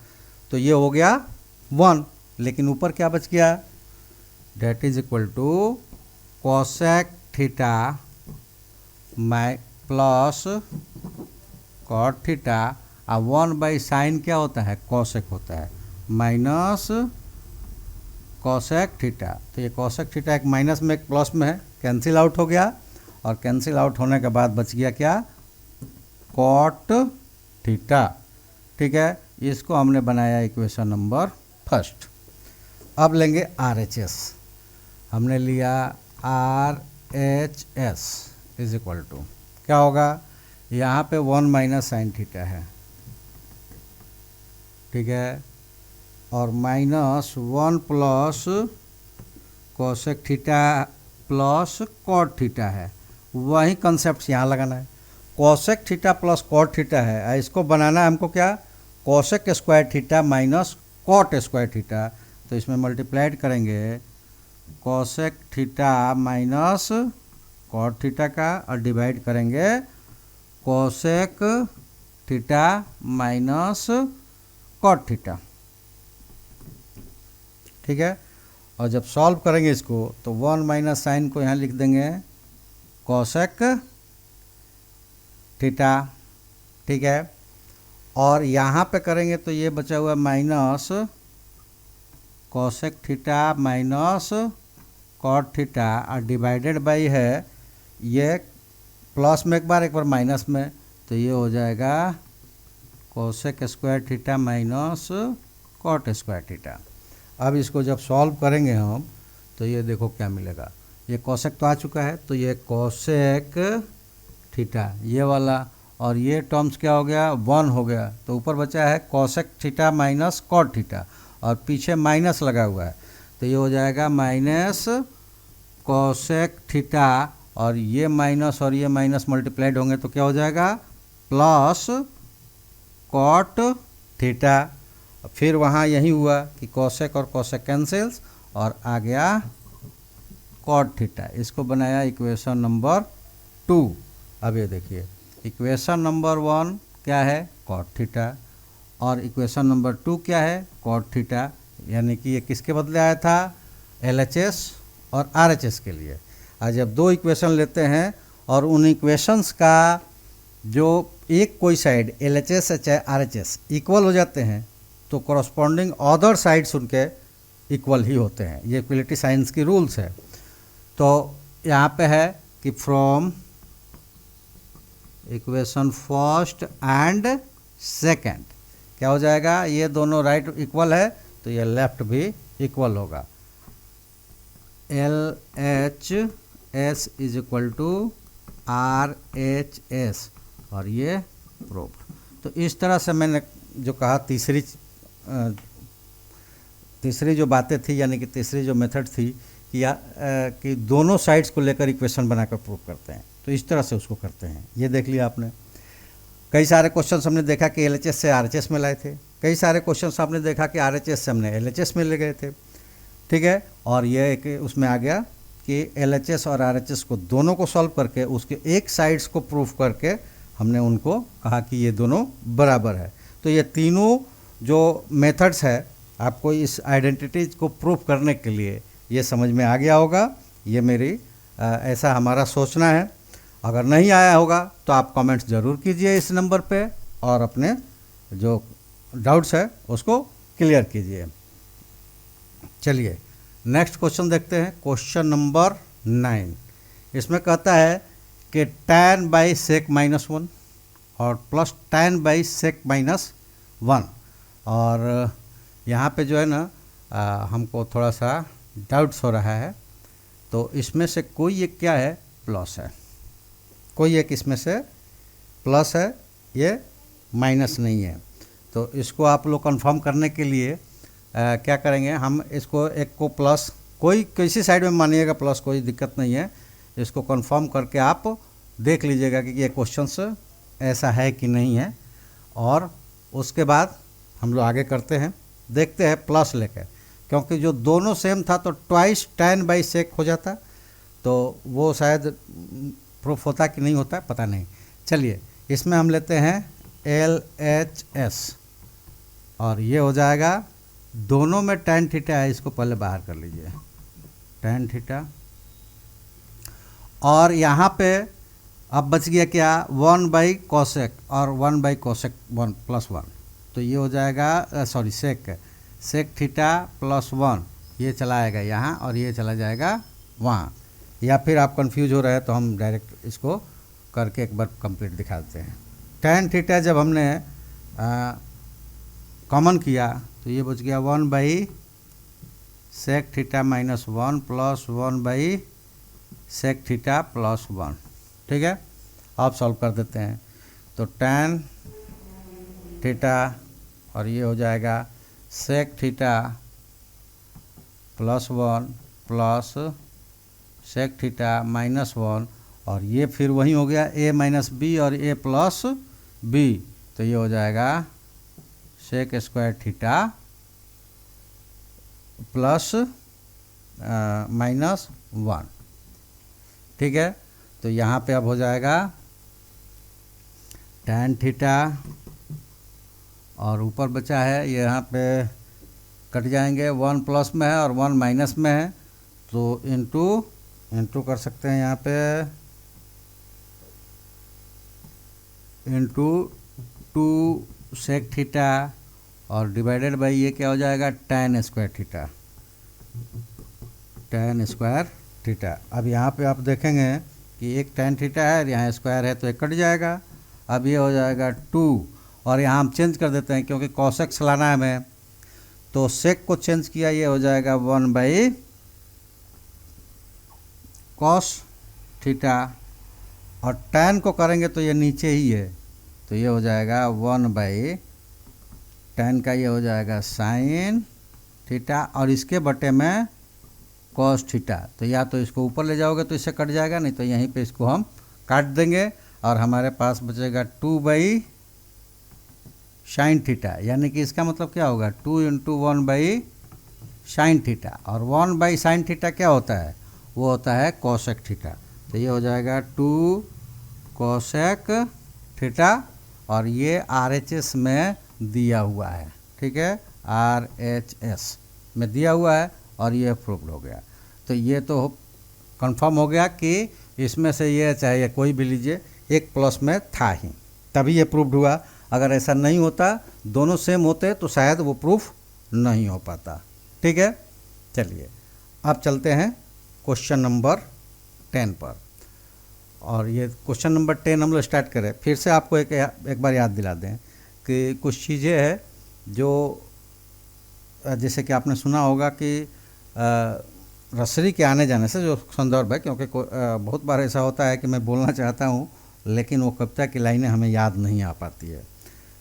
A: तो ये हो गया 1, लेकिन ऊपर क्या बच गया, that is equal to cosec theta plus cot theta, और 1 बाई साइन क्या होता है कोसेक होता है माइनस कोसेक थीटा। तो ये कोसेक थीटा एक माइनस में एक प्लस में है, कैंसिल आउट हो गया, और कैंसिल आउट होने के बाद बच गया क्या कॉट थीटा। ठीक है, इसको हमने बनाया इक्वेशन नंबर फर्स्ट। अब लेंगे RHS, हमने लिया RHS इज इक्वल टू क्या होगा, यहाँ पे 1 माइनस साइन थीटा है, ठीक है, और minus 1 plus cosec theta plus cot theta है। वही कंसेप्ट यहाँ लगाना है, cosec theta plus cot theta है, इसको बनाना है हमको क्या cosec square theta minus cot square theta. तो इसमें मल्टीप्लाइड करेंगे cosec theta minus cot theta का, और डिवाइड करेंगे cosec theta minus cot theta. ठीक है, और जब सॉल्व करेंगे इसको तो 1 माइनस साइन को यहाँ लिख देंगे कोसेक थीटा। ठीक है, और यहाँ पे करेंगे तो ये बचा हुआ minus cosec theta minus cot theta, और डिवाइडेड बाई है ये प्लस में एक बार माइनस में, तो ये हो जाएगा cosec square theta minus cot square theta. अब इसको जब सॉल्व करेंगे हम तो ये देखो क्या मिलेगा, ये कोसेक तो आ चुका है, तो ये कोसेक थीटा ये वाला, और ये टर्म्स क्या हो गया 1 हो गया, तो ऊपर बचा है cosec theta minus cot theta, और पीछे माइनस लगा हुआ है, तो ये हो जाएगा माइनस कोसेक थीटा, और ये माइनस मल्टीप्लाइड होंगे तो क्या हो जाएगा प्लस कॉट थीटा। फिर वहाँ यही हुआ कि कोसेक और कोसेक कैंसिल्स, और आ गया कॉट थीटा। इसको बनाया इक्वेशन नंबर 2। अब ये देखिए इक्वेशन नंबर 1 क्या है कॉट थीटा, और इक्वेशन नंबर 2 क्या है कॉट थीटा, यानी कि ये किसके बदले आया था LHS और RHS के लिए। आज जब 2 इक्वेशन लेते हैं और उन इक्वेशंस का जो एक कोई साइड LHS है चाहे RHS इक्वल हो जाते हैं, तो कॉरस्पॉन्डिंग अदर साइड्स उनके इक्वल ही होते हैं। ये इक्वलिटी साइंस की रूल्स है। तो यहाँ पे है कि from equation first and second क्या हो जाएगा, ये दोनों राइट इक्वल है तो ये लेफ्ट भी इक्वल होगा। LHS is equal to RHS, और ये प्रूव्ड। तो इस तरह से मैंने जो कहा तीसरी जो बातें थी, यानी कि तीसरी जो मेथड थी कि दोनों साइड्स को लेकर इक्वेशन बनाकर प्रूव करते हैं। तो इस तरह से उसको करते हैं। ये देख लिया आपने। कई सारे क्वेश्चन हमने देखा कि LHS से RHS में लाए थे, कई सारे क्वेश्चन आपने देखा कि RHS से हमने LHS में ले गए थे, ठीक है। और ये एक उसमें आ गया कि LHS और RHS को दोनों को सॉल्व करके उसके एक साइड्स को प्रूफ करके हमने उनको कहा कि ये दोनों बराबर है। तो ये तीनों जो मेथड्स है आपको इस आइडेंटिटीज को प्रूफ करने के लिए ये समझ में आ गया होगा। ये मेरी ऐसा हमारा सोचना है। अगर नहीं आया होगा तो आप कमेंट्स ज़रूर कीजिए इस नंबर पे और अपने जो डाउट्स है उसको क्लियर कीजिए। चलिए नेक्स्ट क्वेश्चन देखते हैं। Question number 9। इसमें कहता है कि tan बाई सेक माइनस 1 और plus tan by sec minus 1। और यहाँ पे जो है ना हमको थोड़ा सा डाउट्स हो रहा है। तो इसमें से कोई एक क्या है, प्लस है, कोई एक इसमें से प्लस है, ये माइनस नहीं है। तो इसको आप लोग कंफर्म करने के लिए क्या करेंगे, हम इसको एक को प्लस, कोई किसी साइड में मानिएगा प्लस, कोई दिक्कत नहीं है। इसको कंफर्म करके आप देख लीजिएगा कि ये क्वेश्चंस ऐसा है कि नहीं है। और उसके बाद हम लोग आगे करते हैं, देखते हैं प्लस लेकर, क्योंकि जो दोनों सेम था तो ट्वाइस tan बाई सेक हो जाता, तो वो शायद प्रूफ होता कि नहीं होता, पता नहीं। चलिए इसमें हम लेते हैं LHS और ये हो जाएगा, दोनों में tan थीटा है, इसको पहले बाहर कर लीजिए tan थीटा। और यहाँ पे अब बच गया क्या, 1 बाई कोसेक और 1 बाई कोसेक 1 प्लस 1। तो ये हो जाएगा सॉरी सेक थीटा प्लस 1, ये चला आएगा यहाँ और ये चला जाएगा वहाँ। या फिर आप कंफ्यूज हो रहे हैं तो हम डायरेक्ट इसको करके एक बार कंप्लीट दिखा देते हैं। tan थीटा जब हमने कॉमन किया तो ये बच गया 1 by sec theta minus 1 plus 1 by sec theta plus 1, ठीक है। आप सॉल्व कर देते हैं तो tan थीटा और ये हो जाएगा sec theta plus 1 plus sec theta minus 1, और ये फिर वही हो गया a माइनस बी और a प्लस बी। तो ये हो जाएगा sec square theta plus minus 1, ठीक है। तो यहाँ पे अब हो जाएगा tan थीटा और ऊपर बचा है, ये यहाँ पे कट जाएंगे, 1 प्लस में है और 1 माइनस में है, तो इंटू कर सकते हैं यहाँ पे, इंटू 2 सेक थीटा और डिवाइडेड बाई ये क्या हो जाएगा, tan square theta, tan square theta. अब यहाँ पे आप देखेंगे कि एक tan थीटा है और यहाँ स्क्वायर है तो एक कट जाएगा। अब ये हो जाएगा 2 और यहाँ हम चेंज कर देते हैं क्योंकि कॉसेक्स लाना है हमें, तो सेक को चेंज किया, ये हो जाएगा 1 बाई कॉस थीटा, और tan को करेंगे तो ये नीचे ही है, तो ये हो जाएगा 1 बाई tan का ये हो जाएगा साइन थीटा और इसके बटे में कॉस थीटा। तो या तो इसको ऊपर ले जाओगे तो इससे कट जाएगा, नहीं तो यहीं पे इसको हम काट देंगे और हमारे पास बचेगा 2 बाई साइन थीटा, यानी कि इसका मतलब क्या होगा 2 इंटू 1 बाई साइन थीटा, और 1 बाई साइन थीटा क्या होता है, वो होता है कोसेक थीटा। तो ये हो जाएगा 2 कोसेक थीटा और ये RHS में दिया हुआ है, ठीक है, RHS में दिया हुआ है और ये प्रूव्ड हो गया। तो ये तो कंफर्म हो गया कि इसमें से ये चाहे कोई भी लीजिए एक प्लस में था ही, तभी ये प्रूव्ड हुआ। अगर ऐसा नहीं होता, दोनों सेम होते तो शायद वो प्रूफ नहीं हो पाता, ठीक है। चलिए अब चलते हैं क्वेश्चन नंबर 10 पर। और ये क्वेश्चन नंबर 10 हम लोग स्टार्ट करें, फिर से आपको एक बार याद दिला दें कि कुछ चीज़ें हैं जो जैसे कि आपने सुना होगा कि रसरी के आने जाने से जो संदर्भ है, क्योंकि बहुत बार ऐसा होता है कि मैं बोलना चाहता हूँ लेकिन वो कविता की लाइनें हमें याद नहीं आ पाती है,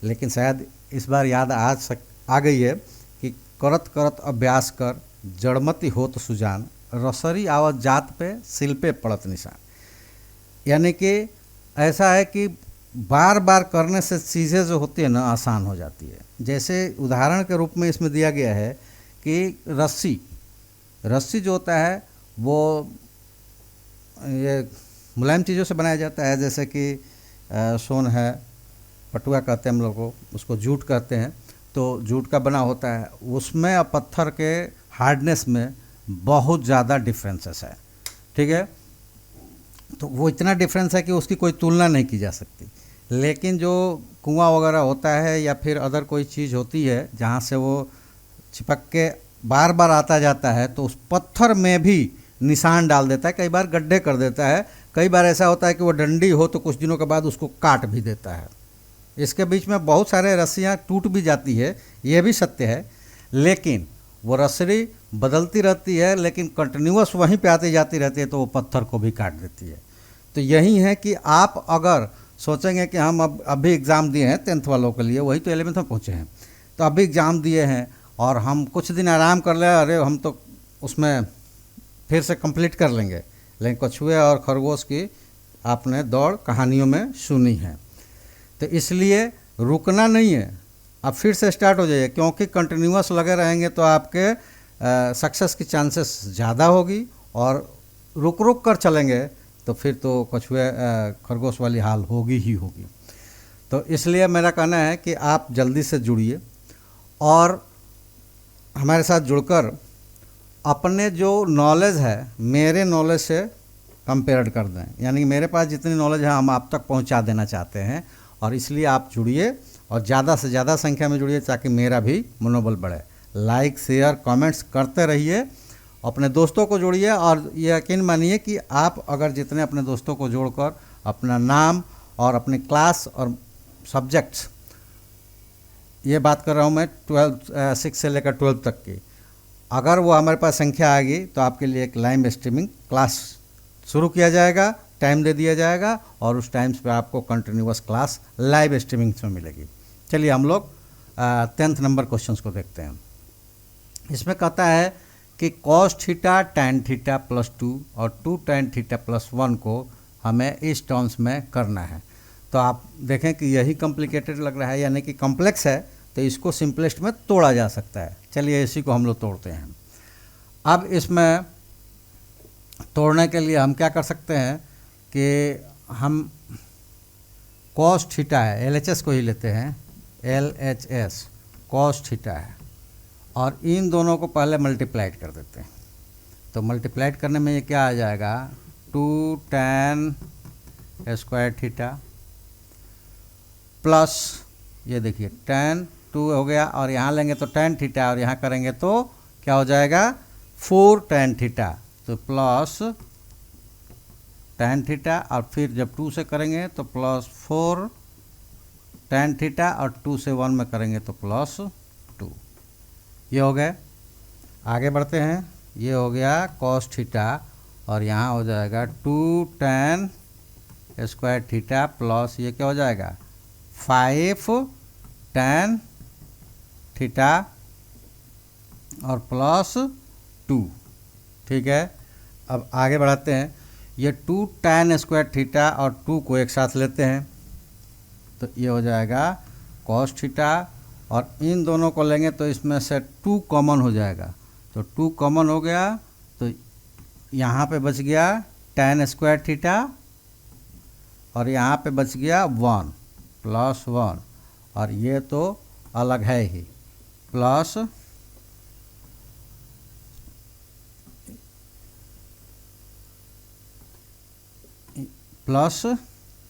A: लेकिन शायद इस बार याद आ गई है कि करत करत अभ्यास कर जड़मति होत सुजान, रसरी आवत जात पे सिल पे पड़त निशान। यानी कि ऐसा है कि बार बार करने से चीज़ें जो होती है ना आसान हो जाती है। जैसे उदाहरण के रूप में इसमें दिया गया है कि रस्सी जो होता है वो ये मुलायम चीज़ों से बनाया जाता है, जैसे कि सोन है, पटुआ कहते हैं हम लोग को, उसको जूट कहते हैं, तो जूट का बना होता है। उसमें और पत्थर के हार्डनेस में बहुत ज़्यादा डिफरेंसेस है, ठीक है। तो वो इतना डिफरेंस है कि उसकी कोई तुलना नहीं की जा सकती। लेकिन जो कुआं वगैरह होता है या फिर अदर कोई चीज़ होती है जहाँ से वो चिपक के बार बार आता जाता है, तो उस पत्थर में भी निशान डाल देता है, कई बार गड्ढे कर देता है, कई बार ऐसा होता है कि वो डंडी हो तो कुछ दिनों के बाद उसको काट भी देता है। इसके बीच में बहुत सारे रस्सियाँ टूट भी जाती है, ये भी सत्य है। लेकिन वो रस्सी बदलती रहती है, लेकिन कंटिन्यूअस वहीं पे आती जाती रहती है, तो वो पत्थर को भी काट देती है। तो यही है कि आप अगर सोचेंगे कि हम अब अभी एग्ज़ाम दिए हैं 10th वालों के लिए, वही तो 11th में पहुँचे हैं, तो अभी एग्ज़ाम दिए हैं और हम कुछ दिन आराम कर ले, अरे हम तो उसमें फिर से कंप्लीट कर लेंगे। लेकिन कछुए और खरगोश की आपने दौड़ कहानियों में सुनी है, तो इसलिए रुकना नहीं है, अब फिर से स्टार्ट हो जाइए, क्योंकि कंटिन्यूअस लगे रहेंगे तो आपके सक्सेस की चांसेस ज़्यादा होगी। और रुक रुक कर चलेंगे तो फिर तो कछुए खरगोश वाली हाल होगी ही होगी। तो इसलिए मेरा कहना है कि आप जल्दी से जुड़िए और हमारे साथ जुड़कर अपने जो नॉलेज है मेरे नॉलेज से कंपेयर कर दें। यानी मेरे पास जितनी नॉलेज है हम आप तक पहुंचा देना चाहते हैं, और इसलिए आप जुड़िए और ज़्यादा से ज़्यादा संख्या में जुड़िए ताकि मेरा भी मनोबल बढ़े। लाइक शेयर कमेंट्स करते रहिए, अपने दोस्तों को जोड़िए, और ये यकीन मानिए कि आप अगर जितने अपने दोस्तों को जोड़कर अपना नाम और अपनी क्लास और सब्जेक्ट्स, ये बात कर रहा हूँ मैं 6 से लेकर 12 तक की, अगर वो हमारे पास संख्या आ गई तो आपके लिए एक लाइव स्ट्रीमिंग क्लास शुरू किया जाएगा, टाइम दे दिया जाएगा, और उस टाइम्स पे आपको कंटिन्यूअस क्लास लाइव स्ट्रीमिंग में मिलेगी। चलिए हम लोग 10th नंबर क्वेश्चंस को देखते हैं। इसमें कहता है कि cos theta tan theta plus 2 और 2 टैन थीटा प्लस 1 को हमें इस टर्म्स में करना है। तो आप देखें कि यही कॉम्प्लिकेटेड लग रहा है, यानी कि कॉम्प्लेक्स है, तो इसको सिंपलेस्ट में तोड़ा जा सकता है। चलिए इसी को हम लोग तोड़ते हैं। अब इसमें तोड़ने के लिए हम क्या कर सकते हैं कि हम कॉस थीटा है, LHS को ही लेते हैं, LHS कॉस थीटा है, और इन दोनों को पहले मल्टीप्लाइड कर देते हैं। तो मल्टीप्लाइड करने में ये क्या आ जाएगा, 2 tan स्क्वायर थीटा प्लस, ये देखिए tan 2 हो गया, और यहाँ लेंगे तो tan थीटा, और यहाँ करेंगे तो क्या हो जाएगा 4 tan थीटा, तो प्लस tan थीटा, और फिर जब 2 से करेंगे तो प्लस 4 tan थीटा, और 2 से 1 में करेंगे तो प्लस 2। ये हो गए। आगे बढ़ते हैं, ये हो गया cos थीटा, और यहाँ हो जाएगा 2 tan स्क्वायर थीटा प्लस ये क्या हो जाएगा 5 tan थीटा और प्लस 2। ठीक है, अब आगे बढ़ाते हैं। ये 2 tan स्क्वायर थीटा और 2 को एक साथ लेते हैं, तो ये हो जाएगा cos थीटा, और इन दोनों को लेंगे तो इसमें से 2 कॉमन हो जाएगा, तो 2 कॉमन हो गया, तो यहाँ पे बच गया tan स्क्वायर थीटा, और यहाँ पे बच गया 1 प्लस 1, और ये तो अलग है ही, प्लस प्लस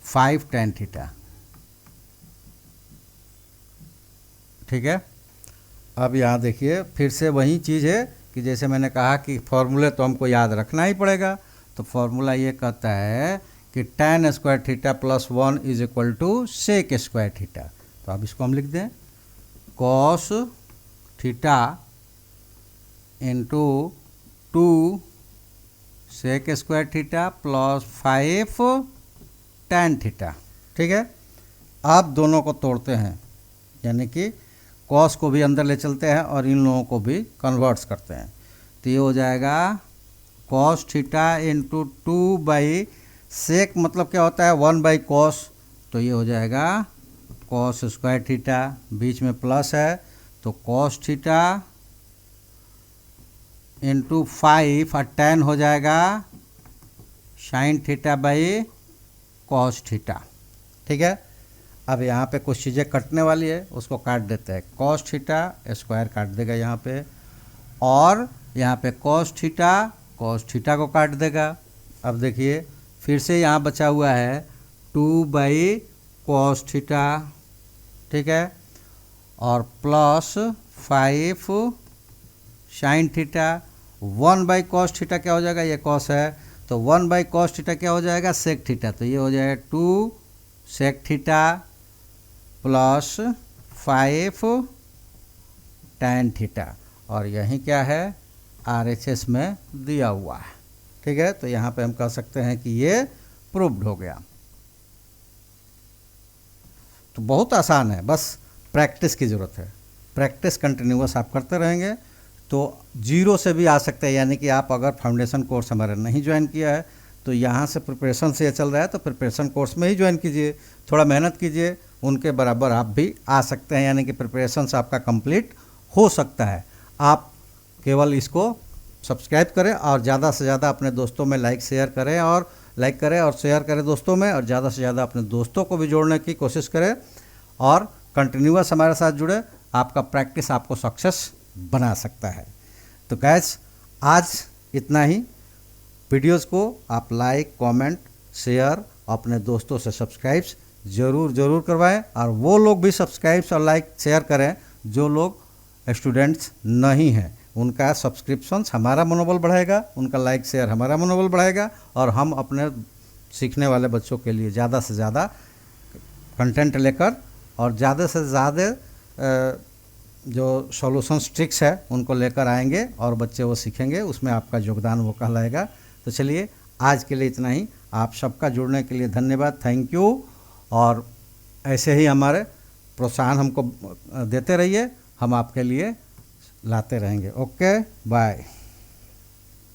A: 5 tan थीटा। ठीक है, अब यहाँ देखिए फिर से वही चीज़ है कि जैसे मैंने कहा कि फॉर्मूले तो हमको याद रखना ही पड़ेगा। तो फॉर्मूला ये कहता है कि tan square theta plus 1 is equal to sec square theta. तो अब इसको हम लिख दें cos theta into 2 sec square theta plus 5 tan theta. ठीक है, अब दोनों को तोड़ते हैं, यानी कि कॉस को भी अंदर ले चलते हैं और इन लोगों को भी कन्वर्ट्स करते हैं। तो ये हो जाएगा कॉस थीटा इंटू 2/sec मतलब क्या होता है 1/cos, तो ये हो जाएगा cos स्क्वायर थीटा, बीच में प्लस है तो cos थीटा इंटू 5 और tan हो जाएगा sin theta by cos theta. ठीक है, अब यहाँ पे कुछ चीज़ें कटने वाली है, उसको काट देते हैं। cos थीटा स्क्वायर काट देगा यहाँ पे, और यहाँ पे cos थीटा को काट देगा। अब देखिए फिर से यहाँ बचा हुआ है 2/cos थीटा, ठीक है, और plus 5 sin theta. 1/cos theta क्या हो जाएगा, ये cos है तो 1/cos थीटा क्या हो जाएगा sec थीटा, तो ये हो जाएगा 2 sec theta plus 5 tan theta, और यही क्या है RHS में दिया हुआ है। ठीक है, तो यहाँ पे हम कह सकते हैं कि ये प्रूव्ड हो गया। तो बहुत आसान है, बस प्रैक्टिस की ज़रूरत है। प्रैक्टिस कंटिन्यूअस आप करते रहेंगे तो जीरो से भी आ सकते हैं। यानी कि आप अगर फाउंडेशन कोर्स हमारा नहीं ज्वाइन किया है तो यहाँ से प्रिपरेशन से ये चल रहा है तो प्रिपरेशन कोर्स में ही ज्वाइन कीजिए, थोड़ा मेहनत कीजिए, उनके बराबर आप भी आ सकते हैं। यानी कि प्रिपरेशन से आपका कंप्लीट हो सकता है। आप केवल इसको सब्सक्राइब करें और ज़्यादा से ज़्यादा अपने दोस्तों में लाइक शेयर करें और शेयर करें दोस्तों में, और ज़्यादा से ज़्यादा अपने दोस्तों को भी जोड़ने की कोशिश करें और कंटिन्यूअस हमारे साथ जुड़े। आपका प्रैक्टिस आपको सक्सेस बना सकता है। तो गाइस आज इतना ही। वीडियोज़ को आप लाइक, कमेंट, शेयर, अपने दोस्तों से सब्सक्राइब ज़रूर करवाएं, और वो लोग भी सब्सक्राइब और लाइक शेयर करें जो लोग स्टूडेंट्स नहीं हैं। उनका सब्सक्रिप्शंस हमारा मनोबल बढ़ाएगा, उनका लाइक शेयर हमारा मनोबल बढ़ाएगा, और हम अपने सीखने वाले बच्चों के लिए ज़्यादा से ज़्यादा कंटेंट लेकर और ज़्यादा से ज़्यादा जो सॉल्यूशंस ट्रिक्स है उनको लेकर आएंगे और बच्चे वो सीखेंगे, उसमें आपका योगदान वो कहलाएगा। तो चलिए आज के लिए इतना ही। आप सबका जुड़ने के लिए धन्यवाद, थैंक यू, और ऐसे ही हमारे प्रोत्साहन हमको देते रहिए, हम आपके लिए लाते रहेंगे। Okay, bye.